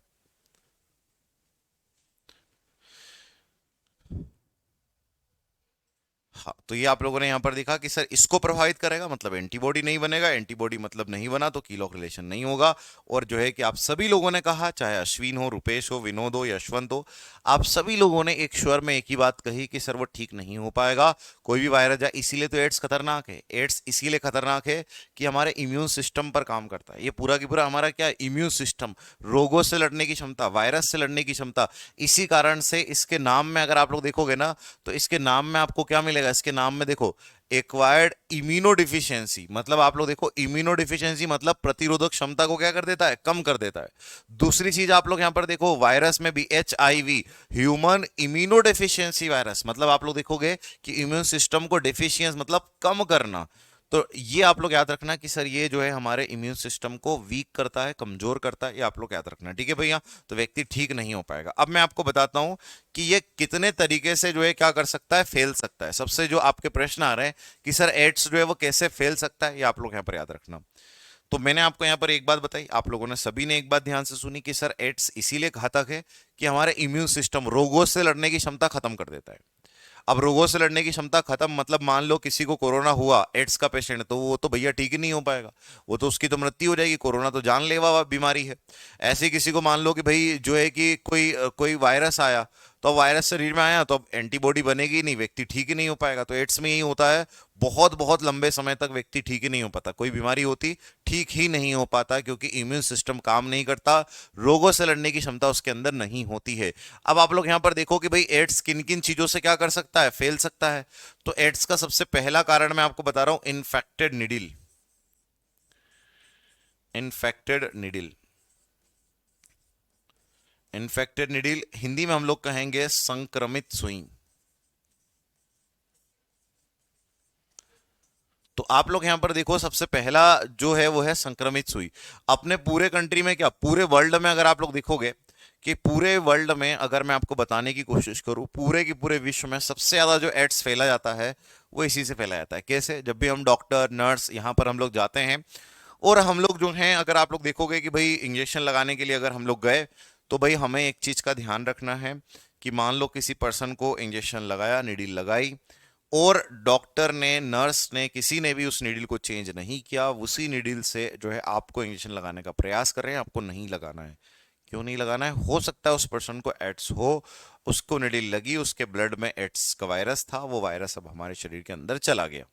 हाँ, तो ये आप लोगों ने यहां पर देखा कि सर इसको प्रभावित करेगा मतलब एंटीबॉडी नहीं बनेगा, एंटीबॉडी मतलब नहीं बना तो कीलॉक रिलेशन नहीं होगा। और जो है कि आप सभी लोगों ने कहा, चाहे अश्विन हो, रुपेश हो, विनोद हो, यशवंत हो, आप सभी लोगों ने एक स्वर में एक ही बात कही कि सर वो ठीक नहीं हो पाएगा कोई भी वायरस जाए। इसीलिए तो एड्स खतरनाक है। एड्स इसीलिए खतरनाक है कि हमारे इम्यून सिस्टम पर काम करता है। ये पूरा की पूरा हमारा क्या, इम्यून सिस्टम, रोगों से लड़ने की क्षमता, वायरस से लड़ने की क्षमता। इसी कारण से इसके नाम में अगर आप लोग देखोगे ना, तो इसके नाम में आपको क्या मिलेगा, जाएगा इसके नाम में, देखो एक्वायर्ड इम्यूनो डिफिशियंसी, मतलब आप लोग देखो इम्यूनो डिफिशियंसी मतलब प्रतिरोधक क्षमता को क्या कर देता है, कम कर देता है। दूसरी चीज आप लोग यहां पर देखो वायरस में भी HIV, human immuno deficiency virus, मतलब आप लोग देखोगे कि इम्यून सिस्टम को डिफिशियंस मतलब कम करना। तो ये आप लोग याद रखना कि सर ये जो है हमारे इम्यून सिस्टम को वीक करता है, कमजोर करता है, ये आप लोग याद रखना, ठीक है भैया। तो व्यक्ति ठीक नहीं हो पाएगा। अब मैं आपको बताता हूं कि ये कितने तरीके से जो है क्या कर सकता है, फैल सकता है। सबसे जो आपके प्रश्न आ रहे हैं कि सर एड्स जो है वो कैसे फैल सकता है, ये आप लोग यहां पर याद रखना। तो मैंने आपको यहां पर एक बात बताई, आप लोगों ने सभी ने एक बात ध्यान से सुनी कि सर एड्स इसीलिए घातक है कि हमारे इम्यून सिस्टम रोगों से लड़ने की क्षमता खत्म कर देता है। अब रोगों से लड़ने की क्षमता खत्म मतलब मान लो किसी को कोरोना हुआ, एड्स का पेशेंट है, तो वो तो भैया ठीक ही नहीं हो पाएगा, वो तो उसकी तो मृत्यु हो जाएगी। कोरोना तो जानलेवा बीमारी है। ऐसे ही किसी को मान लो कि भाई जो है कि कोई कोई वायरस आया, तो अब वायरस शरीर में आया तो अब एंटीबॉडी बनेगी नहीं, व्यक्ति ठीक ही नहीं हो पाएगा। तो एड्स में यही होता है, बहुत बहुत लंबे समय तक व्यक्ति ठीक ही नहीं हो पाता, कोई बीमारी होती ठीक ही नहीं हो पाता, क्योंकि इम्यून सिस्टम काम नहीं करता, रोगों से लड़ने की क्षमता उसके अंदर नहीं होती है। अब आप लोग यहां पर देखो कि भाई एड्स किन किन चीजों से क्या कर सकता है, फैल सकता है। तो एड्स का सबसे पहला कारण मैं आपको बता रहा हूं, infected needle. Infected needle, infected needle Hindi में हम लोग कहेंगे संक्रमित सुई। तो आप लोग यहां पर देखो सबसे पहला जो है वो है संक्रमित सुई। अपने पूरे कंट्री में क्या पूरे वर्ल्ड में अगर आप लोग देखोगे कि पूरे वर्ल्ड में अगर मैं आपको बताने की कोशिश करूं, पूरे की पूरे विश्व में सबसे ज्यादा जो एड्स फैला जाता है वो इसी से फैला जाता है। कैसे? जब भी हम डॉक्टर नर्स यहां पर हम लोग जाते हैं, और हम लोग जो हैं अगर आप लोग देखोगे कि भाई इंजेक्शन लगाने के लिए अगर हम लोग गए, तो भाई हमें एक चीज का ध्यान रखना है कि मान लो किसी पर्सन को इंजेक्शन लगाया, नीडल लगाई, और डॉक्टर ने नर्स ने किसी ने भी उस नीडल को चेंज नहीं किया, उसी नीडल से जो है आपको इंजेक्शन लगाने का प्रयास कर रहे हैं, आपको नहीं लगाना है। क्यों नहीं लगाना है? हो सकता है उस पर्सन को एड्स हो, उसको नीडल लगी, उसके ब्लड में एड्स का वायरस था, वो वायरस अब हमारे शरीर के अंदर चला गया।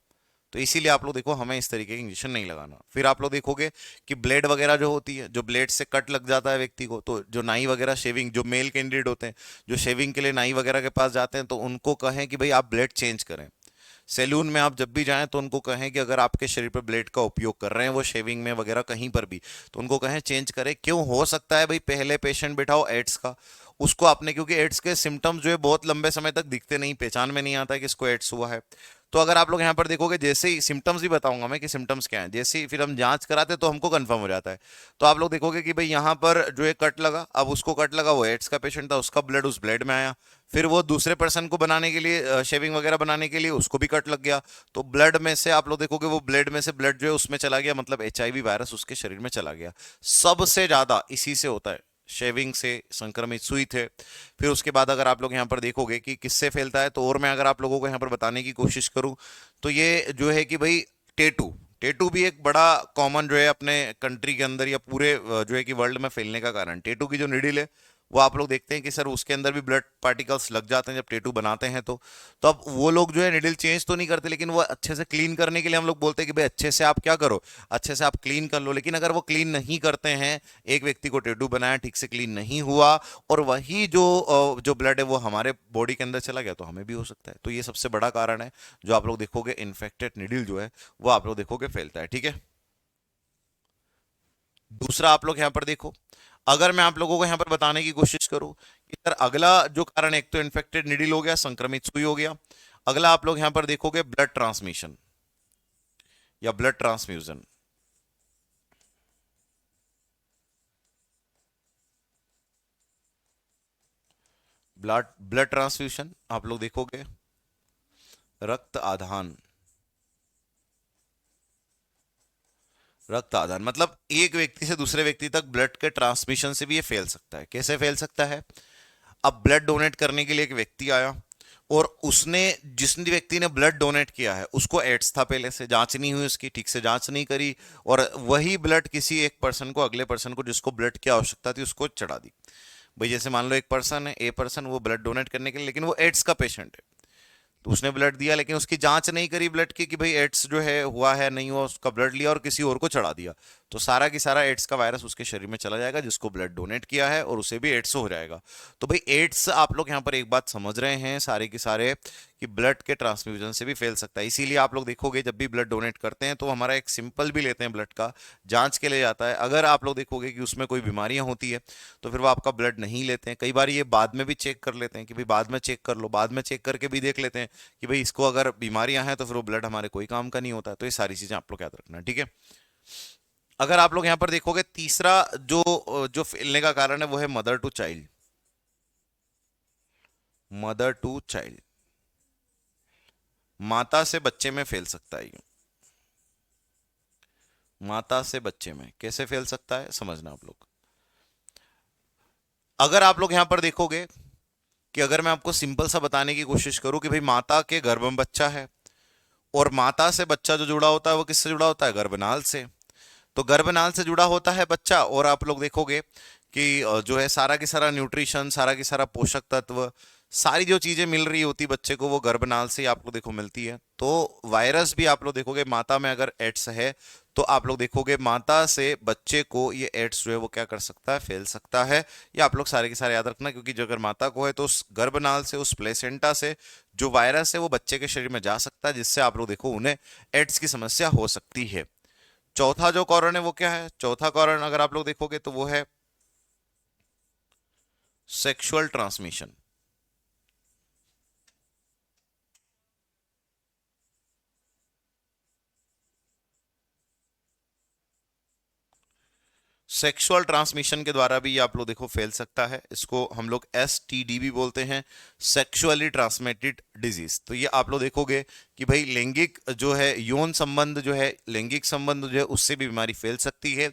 तो इसीलिए आप लोग देखो हमें इस तरीके के इंजेक्शन नहीं लगाना। फिर आप लोग देखोगे कि ब्लेड वगैरह जो होती है, जो ब्लेड से कट लग जाता है व्यक्ति को, तो जो नाई वगैरह शेविंग, जो मेल कैंडिडेट होते हैं जो शेविंग के लिए नाई वगैरह के पास जाते हैं, तो उनको कहें कि भाई आप ब्लेड चेंज करें। सैलून में आप जब भी जाएं तो उनको कहें कि अगर आपके शरीर पर ब्लेड का उपयोग कर रहे हैं वो शेविंग में वगैरह कहीं पर भी, तो उनको कहें चेंज करें। क्यों? हो सकता है भाई पहले पेशेंट बैठाओ एड्स का, उसको आपने, क्योंकि एड्स के सिम्टम्स जो है बहुत लंबे समय तक दिखते नहीं, पहचान में नहीं आता है कि इसको एड्स हुआ है। तो अगर आप लोग यहाँ पर देखोगे, जैसे ही सिम्टम्स भी बताऊंगा मैं कि सिम्टम्स क्या हैं, जैसे ही फिर हम जांच कराते तो हमको कंफर्म हो जाता है। तो आप लोग देखोगे कि भाई यहाँ पर जो है कट लगा, अब उसको कट लगा, वो एड्स का पेशेंट था, उसका ब्लड उस ब्लड में आया, फिर वो दूसरे पर्सन को बनाने के लिए शेविंग वगैरह बनाने के लिए उसको भी कट लग गया, तो ब्लड में से आप लोग देखोगे वो ब्लड में से ब्लड जो है उसमें चला गया, मतलब HIV वायरस उसके शरीर में चला गया। सबसे ज्यादा इसी से होता है, शेविंग से, संक्रमित सुई थे। फिर उसके बाद अगर आप लोग यहाँ पर देखोगे कि किससे फैलता है, तो और मैं अगर आप लोगों को यहाँ पर बताने की कोशिश करूं, तो ये जो है कि भाई टेटू, टेटू भी एक बड़ा कॉमन जो है अपने कंट्री के अंदर या पूरे जो है कि वर्ल्ड में फैलने का कारण। टेटू की जो निडिल है वो आप लोग देखते हैं कि सर उसके अंदर भी ब्लड पार्टिकल्स लग जाते हैं जब टेटू बनाते हैं। तो अब वो लोग जो है निडिल चेंज तो नहीं करते, लेकिन वो अच्छे से क्लीन करने के लिए हम लोग बोलते हैं कि भाई अच्छे से आप क्या करो, अच्छे से आप क्लीन कर लो। लेकिन अगर वो क्लीन नहीं करते हैं, एक व्यक्ति को टेटू बनाया, ठीक से क्लीन नहीं हुआ, और वही जो ब्लड है वो हमारे बॉडी के अंदर चला गया, तो हमें भी हो सकता है। तो ये सबसे बड़ा कारण है जो आप लोग देखोगे इन्फेक्टेड निडिल जो है वो आप लोग देखोगे फैलता है, ठीक है। दूसरा आप लोग यहां पर देखो, अगर मैं आप लोगों को यहां पर बताने की कोशिश करूं कि सर अगला जो कारण, एक तो इन्फेक्टेड निडिल हो गया, संक्रमित सुई हो गया, अगला आप लोग यहां पर देखोगे ब्लड ट्रांसमिशन या ब्लड ट्रांसफ्यूजन। ब्लड ट्रांसफ्यूजन आप लोग देखोगे, रक्त आदान, रक्त आदान मतलब एक व्यक्ति से दूसरे व्यक्ति तक ब्लड के ट्रांसमिशन से भी ये फैल सकता है। कैसे फैल सकता है? अब ब्लड डोनेट करने के लिए एक व्यक्ति आया, और उसने, जिस व्यक्ति ने ब्लड डोनेट किया है उसको एड्स था, पहले से जांच नहीं हुई उसकी, ठीक से जांच नहीं करी, और वही ब्लड किसी एक पर्सन को, अगले पर्सन को जिसको ब्लड की आवश्यकता थी उसको चढ़ा दी। भाई जैसे मान लो एक पर्सन है, ए पर्सन, वो ब्लड डोनेट करने के लिए, लेकिन वो एड्स का पेशेंट है, तो उसने ब्लड दिया लेकिन उसकी जांच नहीं करी ब्लड की कि भाई एड्स जो है हुआ है नहीं हुआ, उसका ब्लड लिया और किसी और को चढ़ा दिया, तो सारा की सारा एड्स का वायरस उसके शरीर में चला जाएगा जिसको ब्लड डोनेट किया है, और उसे भी एड्स हो जाएगा। तो भाई एड्स आप लोग यहाँ पर एक बात समझ रहे हैं सारे के सारे कि ब्लड के ट्रांसफ्यूजन से भी फैल सकता है। इसीलिए आप लोग देखोगे जब भी ब्लड डोनेट करते हैं तो हमारा एक सिंपल भी लेते हैं ब्लड का, जांच के लिए जाता है। अगर आप लोग देखोगे कि उसमें कोई बीमारियां होती है तो फिर वो आपका ब्लड नहीं लेते हैं। कई बार ये बाद में भी चेक कर लेते हैं कि भाई बाद में चेक कर लो, बाद में चेक करके भी देख लेते हैं कि भाई इसको अगर बीमारियां हैं तो फिर वो ब्लड हमारे कोई काम का नहीं होता। तो ये सारी चीजें आप लोग याद रखना, ठीक है। अगर आप लोग यहां पर देखोगे तीसरा जो जो फैलने का कारण है वो है mother to child. Mother to child, माता से बच्चे में फैल सकता है ये। माता से बच्चे में कैसे फैल सकता है समझना आप लोग। अगर आप लोग यहां पर देखोगे कि अगर मैं आपको सिंपल सा बताने की कोशिश करूं कि भाई माता के गर्भ में बच्चा है और माता से बच्चा जो जुड़ा होता है वो किससे जुड़ा होता है, गर्भनाल से। तो गर्भनाल से जुड़ा होता है बच्चा, और आप लोग देखोगे कि जो है सारा की सारा न्यूट्रिशन, सारा की सारा पोषक तत्व, सारी जो चीजें मिल रही होती बच्चे को वो गर्भनाल से ही आप लोग देखो मिलती है। तो वायरस भी आप लोग देखोगे माता में अगर एड्स है तो आप लोग देखोगे माता से बच्चे को ये एड्स जो है वो क्या कर सकता है, फैल सकता है। ये आप लोग सारे के सारे याद रखना, क्योंकि जो अगर माता को है तो उस गर्भनाल से, उस प्लेसेंटा से जो वायरस है वो बच्चे के शरीर में जा सकता है, जिससे आप लोग देखो उन्हें एड्स की समस्या हो सकती है। चौथा जो कारण है वो क्या है, चौथा कारण अगर आप लोग देखोगे तो वो है सेक्सुअल ट्रांसमिशन। सेक्सुअल ट्रांसमिशन के द्वारा भी ये आप लोग देखो फैल सकता है। इसको हम लोग एसटीडी भी बोलते हैं, सेक्सुअली ट्रांसमिटेड डिजीज। तो ये आप लोग देखोगे कि भाई लैंगिक जो है यौन संबंध जो है, लैंगिक संबंध जो है उससे भी बीमारी फैल सकती है।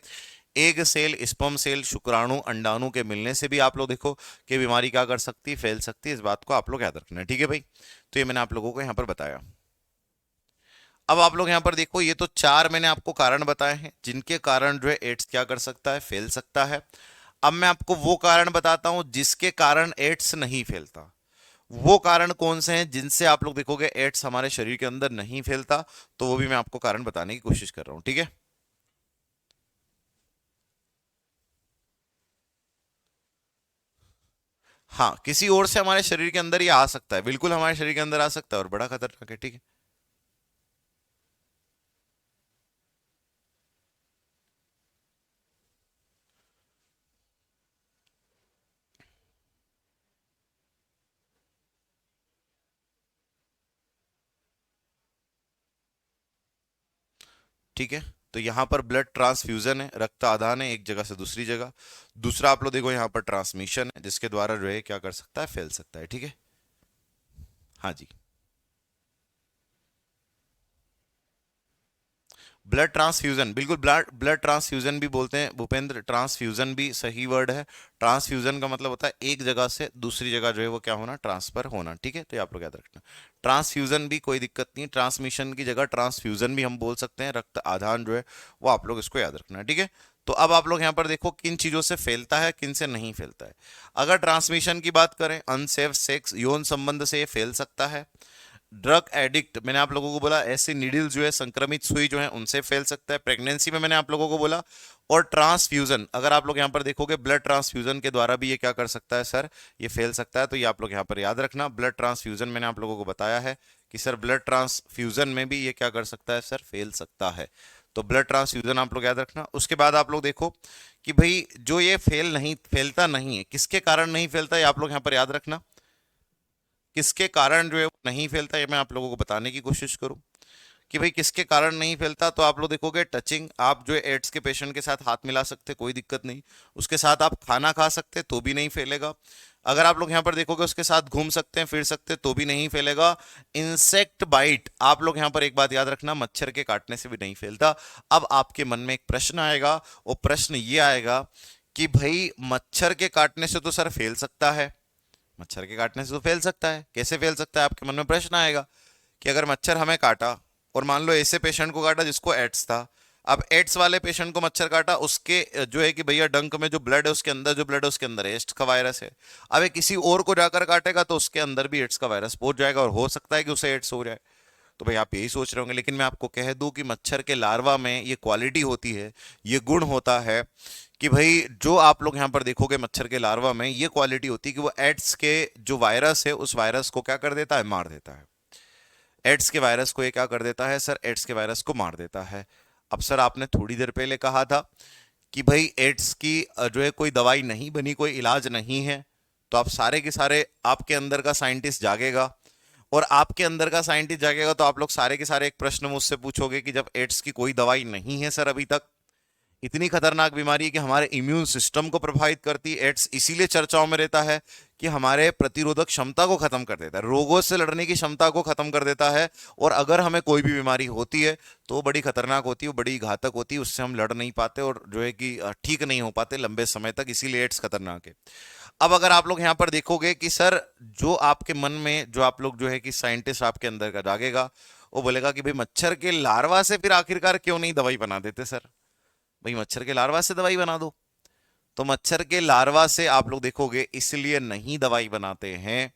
एग सेल, स्पर्म सेल, शुक्राणु, अंडाणु के मिलने से भी आप लोग देखो कि बीमारी क्या कर सकती है, फैल सकती है। इस बात को आप लोग याद रखना है, ठीक है भाई। तो ये मैंने आप लोगों को यहाँ पर बताया। अब आप लोग यहां पर देखो, ये तो चार मैंने आपको कारण बताए हैं जिनके कारण जो है एड्स क्या कर सकता है, फैल सकता है। अब मैं आपको वो कारण बताता हूं जिसके कारण एड्स नहीं फैलता। वो कारण कौन से हैं जिनसे आप लोग देखोगे एड्स हमारे शरीर के अंदर नहीं फैलता, तो वो भी मैं आपको कारण बताने की कोशिश कर रहा हूं, ठीक है। हाँ, किसी और से हमारे शरीर के अंदर ये आ सकता है, बिल्कुल हमारे शरीर के अंदर आ सकता है और बड़ा खतरनाक है, ठीक है। ठीक है, तो यहां पर ब्लड ट्रांसफ्यूजन है, रक्त आदान है एक जगह से दूसरी जगह। दूसरा आप लोग देखो यहाँ पर ट्रांसमिशन है, जिसके द्वारा जो है क्या कर सकता है, फैल सकता है, ठीक है। हाँ जी। ब्लड ट्रांसफ्यूजन, बिल्कुल ब्लड ब्लड ट्रांसफ्यूजन भी बोलते हैं भूपेंद्र, ट्रांसफ्यूजन भी सही वर्ड है। ट्रांसफ्यूजन का मतलब होता है एक जगह से दूसरी जगह जो है वो क्या होना, ट्रांसफर होना, ठीक है। तो ये आप लोग याद रखना। ट्रांसफ्यूजन भी कोई दिक्कत नहीं, ट्रांसमिशन की जगह ट्रांसफ्यूजन भी हम बोल सकते हैं, रक्त आदान जो है वो आप लोग इसको याद रखना है, ठीक है। तो अब आप लोग यहाँ पर देखो किन चीजों से फैलता है, किन से नहीं फैलता है। अगर ट्रांसमिशन की बात करें, अनसेफ सेक्स, यौन संबंध से ये फैल सकता है। ड्रग एडिक्ट, मैंने आप लोगों को बोला ऐसे नीडल जो है, संक्रमित सुई जो है उनसे फैल सकता है। प्रेगनेंसी में मैंने आप लोगों को बोला। और ट्रांसफ्यूजन, अगर आप लोग यहाँ पर देखोगे ब्लड ट्रांसफ्यूजन के द्वारा भी ये क्या कर सकता है सर, ये फैल सकता है। तो ये आप लोग यहाँ पर याद रखना। ब्लड ट्रांसफ्यूजन मैंने आप लोगों को बताया है कि सर ब्लड ट्रांसफ्यूजन में भी ये क्या कर सकता है सर, फैल सकता है। तो ब्लड ट्रांसफ्यूजन आप लोग याद रखना। उसके बाद आप लोग देखो कि भाई जो ये फैलता नहीं है, किसके कारण नहीं फैलता, ये आप लोग यहाँ पर याद रखना। किसके कारण जो है वो नहीं फैलता, ये मैं आप लोगों को बताने की कोशिश करूं कि भाई किसके कारण नहीं फैलता। तो आप लोग देखोगे टचिंग, आप जो है एड्स के पेशेंट के साथ हाथ मिला सकते, कोई दिक्कत नहीं। उसके साथ आप खाना खा सकते तो भी नहीं फैलेगा। अगर आप लोग यहाँ पर देखोगे उसके साथ घूम सकते हैं, फिर सकते तो भी नहीं फैलेगा। इंसेक्ट बाइट, आप लोग यहाँ पर एक बात याद रखना, मच्छर के काटने से भी नहीं फैलता। अब आपके मन में एक प्रश्न आएगा, वो प्रश्न ये आएगा कि भाई मच्छर के काटने से तो सर फैल सकता है, मच्छर के काटने से तो फैल सकता है, कैसे फैल सकता है, आपके मन में प्रश्न आएगा कि अगर मच्छर हमें काटा और मान लो ऐसे पेशेंट को काटा जिसको एड्स था, अब एड्स वाले पेशेंट को मच्छर काटा, उसके जो है कि भैया डंक में जो ब्लड है उसके अंदर, जो ब्लड है उसके अंदर एड्स का वायरस है। अब ये किसी और को जाकर काटेगा तो उसके अंदर भी एड्स का वायरस पहुंच जाएगा और हो सकता है कि उसे एड्स हो जाए। तो भाई आप यही सोच रहे होंगे, लेकिन मैं आपको कह दूं कि मच्छर के लार्वा में ये क्वालिटी होती है, ये गुण होता है कि भाई जो आप लोग यहाँ पर देखोगे मच्छर के लार्वा में ये क्वालिटी होती है कि वो एड्स के जो वायरस है उस वायरस को क्या कर देता है, मार देता है। एड्स के वायरस को ये क्या कर देता है सर, एड्स के वायरस को मार देता है। अब सर आपने थोड़ी देर पहले कहा था कि भाई एड्स की जो है कोई दवाई नहीं बनी, कोई इलाज नहीं है, तो आप सारे के सारे आपके अंदर का साइंटिस्ट जागेगा, और आपके अंदर का साइंटिस्ट जागेगा तो आप लोग सारे के सारे एक प्रश्न मुझसे पूछोगे कि जब एड्स की कोई दवाई नहीं है सर अभी तक, इतनी खतरनाक बीमारी है कि हमारे इम्यून सिस्टम को प्रभावित करती है, एड्स इसीलिए चर्चाओं में रहता है कि हमारे प्रतिरोधक क्षमता को खत्म कर देता है, रोगों से लड़ने की क्षमता को खत्म कर देता है, और अगर हमें कोई भी बीमारी होती है तो बड़ी खतरनाक होती है, बड़ी घातक होती है, उससे हम लड़ नहीं पाते और जो है कि ठीक नहीं हो पाते लंबे समय तक, इसीलिए एड्स खतरनाक है। अब अगर आप लोग यहां पर देखोगे कि सर जो आपके मन में जो आप लोग जो है कि साइंटिस्ट आपके अंदर का जागेगा, वो बोलेगा कि भाई मच्छर के लार्वा से फिर आखिरकार क्यों नहीं दवाई बना देते सर, भाई मच्छर के लार्वा से दवाई बना दो। तो मच्छर के लार्वा से आप लोग देखोगे इसलिए नहीं दवाई बनाते हैं,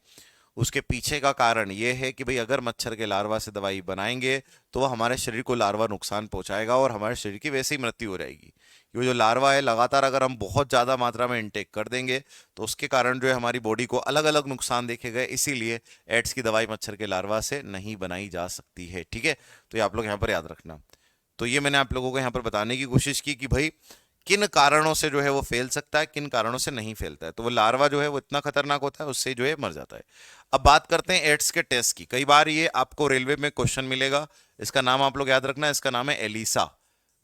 उसके पीछे का कारण यह है कि भाई अगर मच्छर के लार्वा से दवाई बनाएंगे तो वह हमारे शरीर को लार्वा नुकसान पहुंचाएगा और हमारे शरीर की वैसे ही मृत्यु हो जाएगी। ये जो लार्वा है लगातार अगर हम बहुत ज्यादा मात्रा में इनटेक कर देंगे तो उसके कारण जो है हमारी बॉडी को अलग अलग नुकसान देखे गए, इसीलिए एड्स की दवाई मच्छर के लार्वा से नहीं बनाई जा सकती है। ठीक है, तो ये आप लोग यहाँ पर याद रखना। तो ये मैंने आप लोगों को यहाँ पर बताने की कोशिश की कि भाई किन कारणों से जो है वो फैल सकता है, किन कारणों से नहीं फैलता है। तो वो लार्वा जो है वो इतना खतरनाक होता है, उससे जो है मर जाता है। अब बात करते हैं एड्स के टेस्ट की। कई बार ये आपको रेलवे में क्वेश्चन मिलेगा, इसका नाम आप लोग याद रखना, इसका नाम है एलिसा।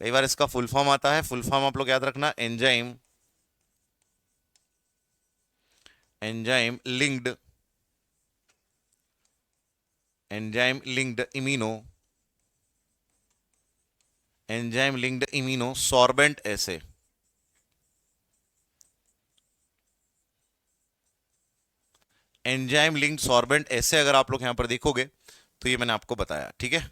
कई बार इसका फुल फॉर्म आता है, फुल फॉर्म आप लोग याद रखना, एंजाइम लिंक्ड इम्यूनो सॉर्बेंट एसे। एंजाइम लिंक्ड सॉर्बेंट ऐसे अगर आप लोग यहां पर देखोगे तो ये मैंने आपको बताया। ठीक है,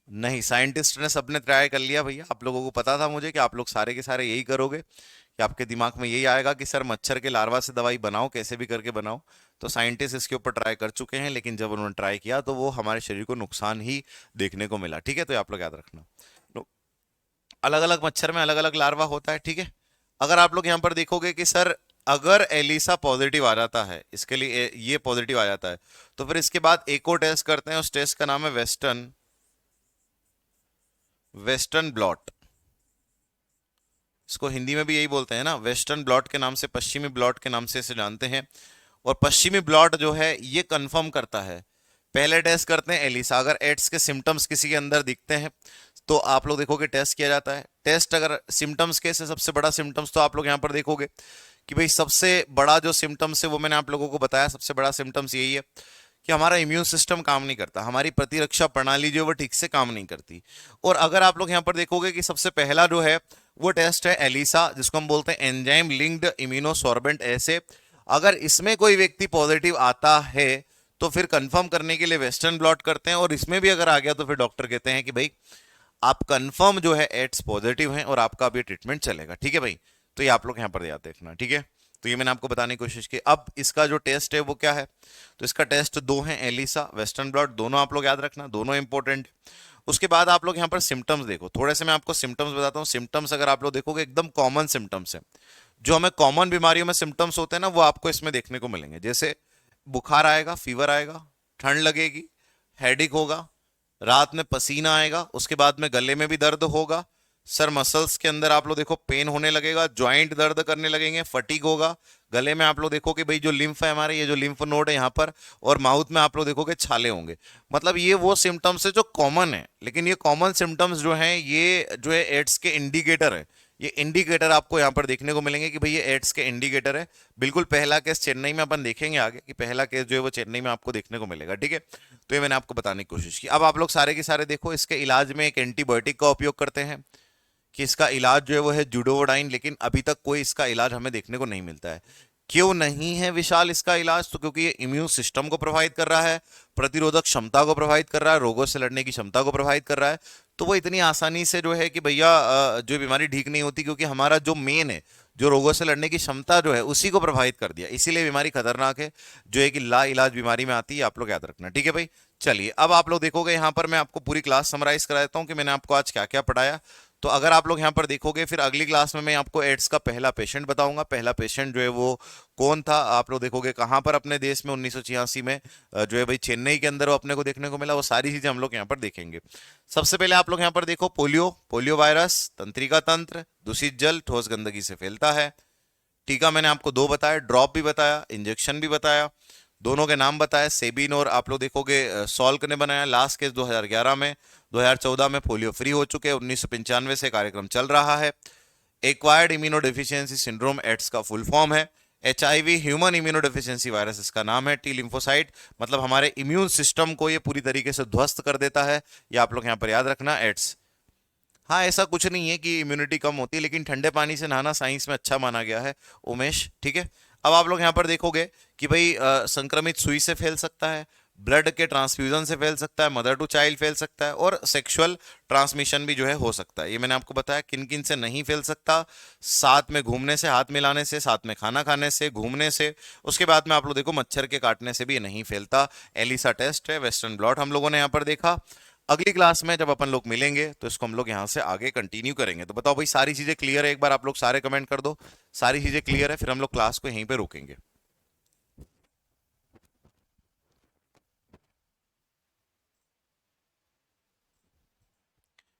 नहीं साइंटिस्ट ने सबने ट्राई कर लिया भैया, आप लोगों को पता था मुझे कि आप लोग सारे के सारे यही करोगे, कि आपके दिमाग में यही आएगा कि सर मच्छर के लार्वा से दवाई बनाओ, कैसे भी करके बनाओ। तो साइंटिस्ट इसके ऊपर ट्राई कर चुके हैं, लेकिन जब उन्होंने ट्राई किया तो वो हमारे शरीर को नुकसान ही देखने को मिला। ठीक है, तो आप लोग याद रखना, अलग अलग मच्छर में अलग अलग लार्वा होता है। ठीक है, अगर आप लोग यहां पर देखोगे कि सर अगर एलिसा पॉजिटिव आ जाता है, इसके लिए ये पॉजिटिव आ जाता है, तो फिर इसके बाद एक और टेस्ट करते हैं, उस टेस्ट का नाम है वेस्टर्न ब्लॉट। इसको हिंदी में भी यही बोलते हैं ना, वेस्टर्न ब्लॉट के नाम से, पश्चिमी ब्लॉट के नाम से इसे जानते हैं। और पश्चिमी ब्लॉट जो है ये कंफर्म करता है, पहले टेस्ट करते हैं एलिसा, अगर एड्स के सिम्टम्स किसी के अंदर दिखते हैं तो आप लोग देखोगे टेस्ट किया जाता है। टेस्ट अगर सिम्टम्स कैसे, सबसे बड़ा सिम्टम्स तो आप लोग यहां पर देखोगे कि भाई सबसे बड़ा जो सिम्टम्स है वो मैंने आप लोगों को बताया, सबसे बड़ा सिम्टम्स यही है कि हमारा इम्यून सिस्टम काम नहीं करता, हमारी प्रतिरक्षा प्रणाली जो वो ठीक से काम नहीं करती। और अगर आप लोग यहां पर देखोगे कि सबसे पहला जो है वो टेस्ट है एलिसा, जिसको हम बोलते हैं एंजाइम लिंक्ड इम्यूनोसॉर्बेंट एसे। अगर इसमें कोई व्यक्ति पॉजिटिव आता है तो फिर कंफर्म करने के लिए वेस्टर्न ब्लॉट करते हैं, और इसमें भी अगर आ गया तो फिर डॉक्टर कहते हैं कि भाई आप कंफर्म जो है एड्स पॉजिटिव हैं और आपका अभी ट्रीटमेंट चलेगा। ठीक है भाई, तो ये आप लोग यहां पर याद देखना। ठीक है, तो ये मैंने आपको बताने की कोशिश की। अब इसका जो टेस्ट है वो क्या है, तो इसका टेस्ट दो है, एलिसा, वेस्टर्न ब्लॉट, दोनों आप लोग याद रखना, दोनों इंपॉर्टेंट। उसके बाद आप लोग यहाँ पर सिम्टम्स देखो, थोड़े से मैं आपको सिम्टम्स बताता हूँ। सिम्टम्स अगर आप लोग देखोगे एकदम कॉमन सिम्टम्स है, जो हमें कॉमन बीमारियों में सिम्टम्स होते हैं ना, वो आपको इसमें देखने को मिलेंगे। जैसे बुखार आएगा, फीवर आएगा, ठंड लगेगी, हेडेक होगा, रात में पसीना आएगा, उसके बाद में गले में भी दर्द होगा, सर मसल्स के अंदर आप लोग देखो पेन होने लगेगा, ज्वाइंट दर्द करने लगेंगे, फटीग होगा, गले में आप लोग देखो कि भाई जो लिम्फ है हमारे, ये जो लिम्फ नोड है यहाँ पर, और माउथ में आप लोग देखोगे छाले होंगे। मतलब ये वो सिम्टम्स है जो कॉमन है, लेकिन ये कॉमन सिम्टम्स जो हैं ये जो है एड्स के इंडिकेटर है। ये इंडिकेटर आपको यहाँ पर देखने को मिलेंगे कि भाई ये एड्स के इंडिकेटर है। बिल्कुल पहला केस चेन्नई में अपन देखेंगे आगे, कि पहला केस जो है वो चेन्नई में आपको देखने को मिलेगा। ठीक है, तो ये मैंने आपको बताने की कोशिश की। अब आप लोग सारे के सारे देखो, इसके इलाज में एक एंटीबायोटिक का उपयोग करते हैं, कि इसका इलाज जो है वो है जूडोवोडाइन, लेकिन अभी तक कोई इसका इलाज हमें देखने को नहीं मिलता है। क्यों नहीं है विशाल इसका इलाज, तो क्योंकि ये इम्यून सिस्टम को प्रभावित कर रहा है, प्रतिरोधक क्षमता को प्रभावित कर रहा है, रोगों से लड़ने की क्षमता को प्रभावित कर रहा है। तो वो इतनी आसानी से जो है कि भैया जो बीमारी ठीक नहीं होती, क्योंकि हमारा जो मेन है, जो रोगों से लड़ने की क्षमता जो है उसी को प्रभावित कर दिया, इसीलिए बीमारी खतरनाक है, जो है कि ला इलाज बीमारी में आती है। आप लोग याद रखना। ठीक है भाई, चलिए अब आप लोग देखोगे यहाँ पर मैं आपको पूरी क्लास समराइज करा देता हूँ कि मैंने आपको आज क्या क्या पढ़ाया। तो अगर आप लोग यहाँ पर देखोगे, फिर अगली क्लास में मैं आपको एड्स का पहला पेशेंट बताऊंगा। पहला पेशेंट जो है वो कौन था, आप लोग देखोगे कहाँ पर अपने देश में 1986 में जो है भाई चेन्नई के अंदर वो अपने को देखने को मिला। वो सारी चीजें हम लोग यहाँ पर देखेंगे। सबसे पहले आप लोग यहाँ पर देखो, पोलियो, पोलियो वायरस, तंत्रिका तंत्र, दूषित जल ठोस गंदगी से फैलता है। टीका मैंने आपको दो बताया, ड्रॉप भी बताया, इंजेक्शन भी बताया, दोनों के नाम बताए। सेबिन और आप लोग देखोगे सॉल्क ने बनाया। लास्ट केस 2011 में, 2014 में पोलियो फ्री हो चुके हैं। 1995 से कार्यक्रम चल रहा है। एक्वायर्ड इम्यूनोडेफिशिएंसी सिंड्रोम एड्स का फुल फॉर्म है। एचआईवी ह्यूमन इम्यूनोडेफिशिएंसी वायरस इसका नाम है। टी लिम्फोसाइट मतलब हमारे इम्यून सिस्टम को ये पूरी तरीके से ध्वस्त कर देता है। ये आप लोग यहाँ पर याद रखना, एड्स। हाँ, ऐसा कुछ नहीं है कि इम्यूनिटी कम होती है, लेकिन ठंडे पानी से नहाना साइंस में अच्छा माना गया है, उमेश, ठीक है। अब आप लोग यहाँ पर देखोगे कि भाई संक्रमित सुई से फैल सकता है, ब्लड के ट्रांसफ्यूजन से फैल सकता है, मदर टू चाइल्ड फैल सकता है, और सेक्सुअल ट्रांसमिशन भी जो है हो सकता है। ये मैंने आपको बताया किन किन से नहीं फैल सकता। साथ में घूमने से, हाथ मिलाने से, साथ में खाना खाने से, घूमने से। उसके बाद में आप लोग देखो मच्छर के काटने से भी ये नहीं फैलता। एलिसा टेस्ट है, वेस्टर्न ब्लॉट हम लोगों ने यहाँ पर देखा। अगली क्लास में जब अपन लोग मिलेंगे तो इसको हम लोग यहाँ से आगे कंटिन्यू करेंगे। तो बताओ भाई, सारी चीजें क्लियर है? एक बार आप लोग सारे कमेंट कर दो, सारी चीजें क्लियर है, फिर हम लोग क्लास को यहीं पे रोकेंगे।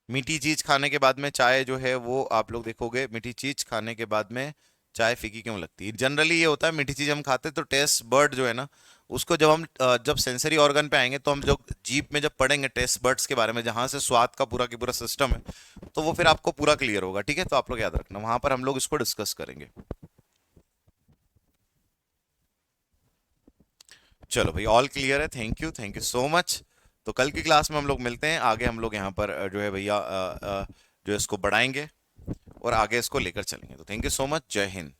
मीठी चीज खाने के बाद में चाय जो है वो आप लोग देखोगे, मीठी चीज खाने के बाद में चाय फीकी क्यों लगती है? जनरली ये होता है, मीठी चीज हम खाते हैं तो टेस्ट बर्ड जो है ना, उसको जब हम जब सेंसरी ऑर्गन पे आएंगे तो हम जो जीभ में जब पढ़ेंगे टेस्ट बर्ड्स के बारे में, जहां से स्वाद का पूरा की पूरा सिस्टम है, तो वो फिर आपको पूरा क्लियर होगा, ठीक है। तो आप लोग याद रखना, वहां पर हम लोग इसको डिस्कस करेंगे। चलो भाई, ऑल क्लियर है, थैंक यू सो मच। तो कल की क्लास में हम लोग मिलते हैं, आगे हम लोग यहाँ पर जो है भैया जो है इसको बढ़ाएंगे और आगे इसको लेकर चलेंगे। तो थैंक यू सो मच, जय हिंद।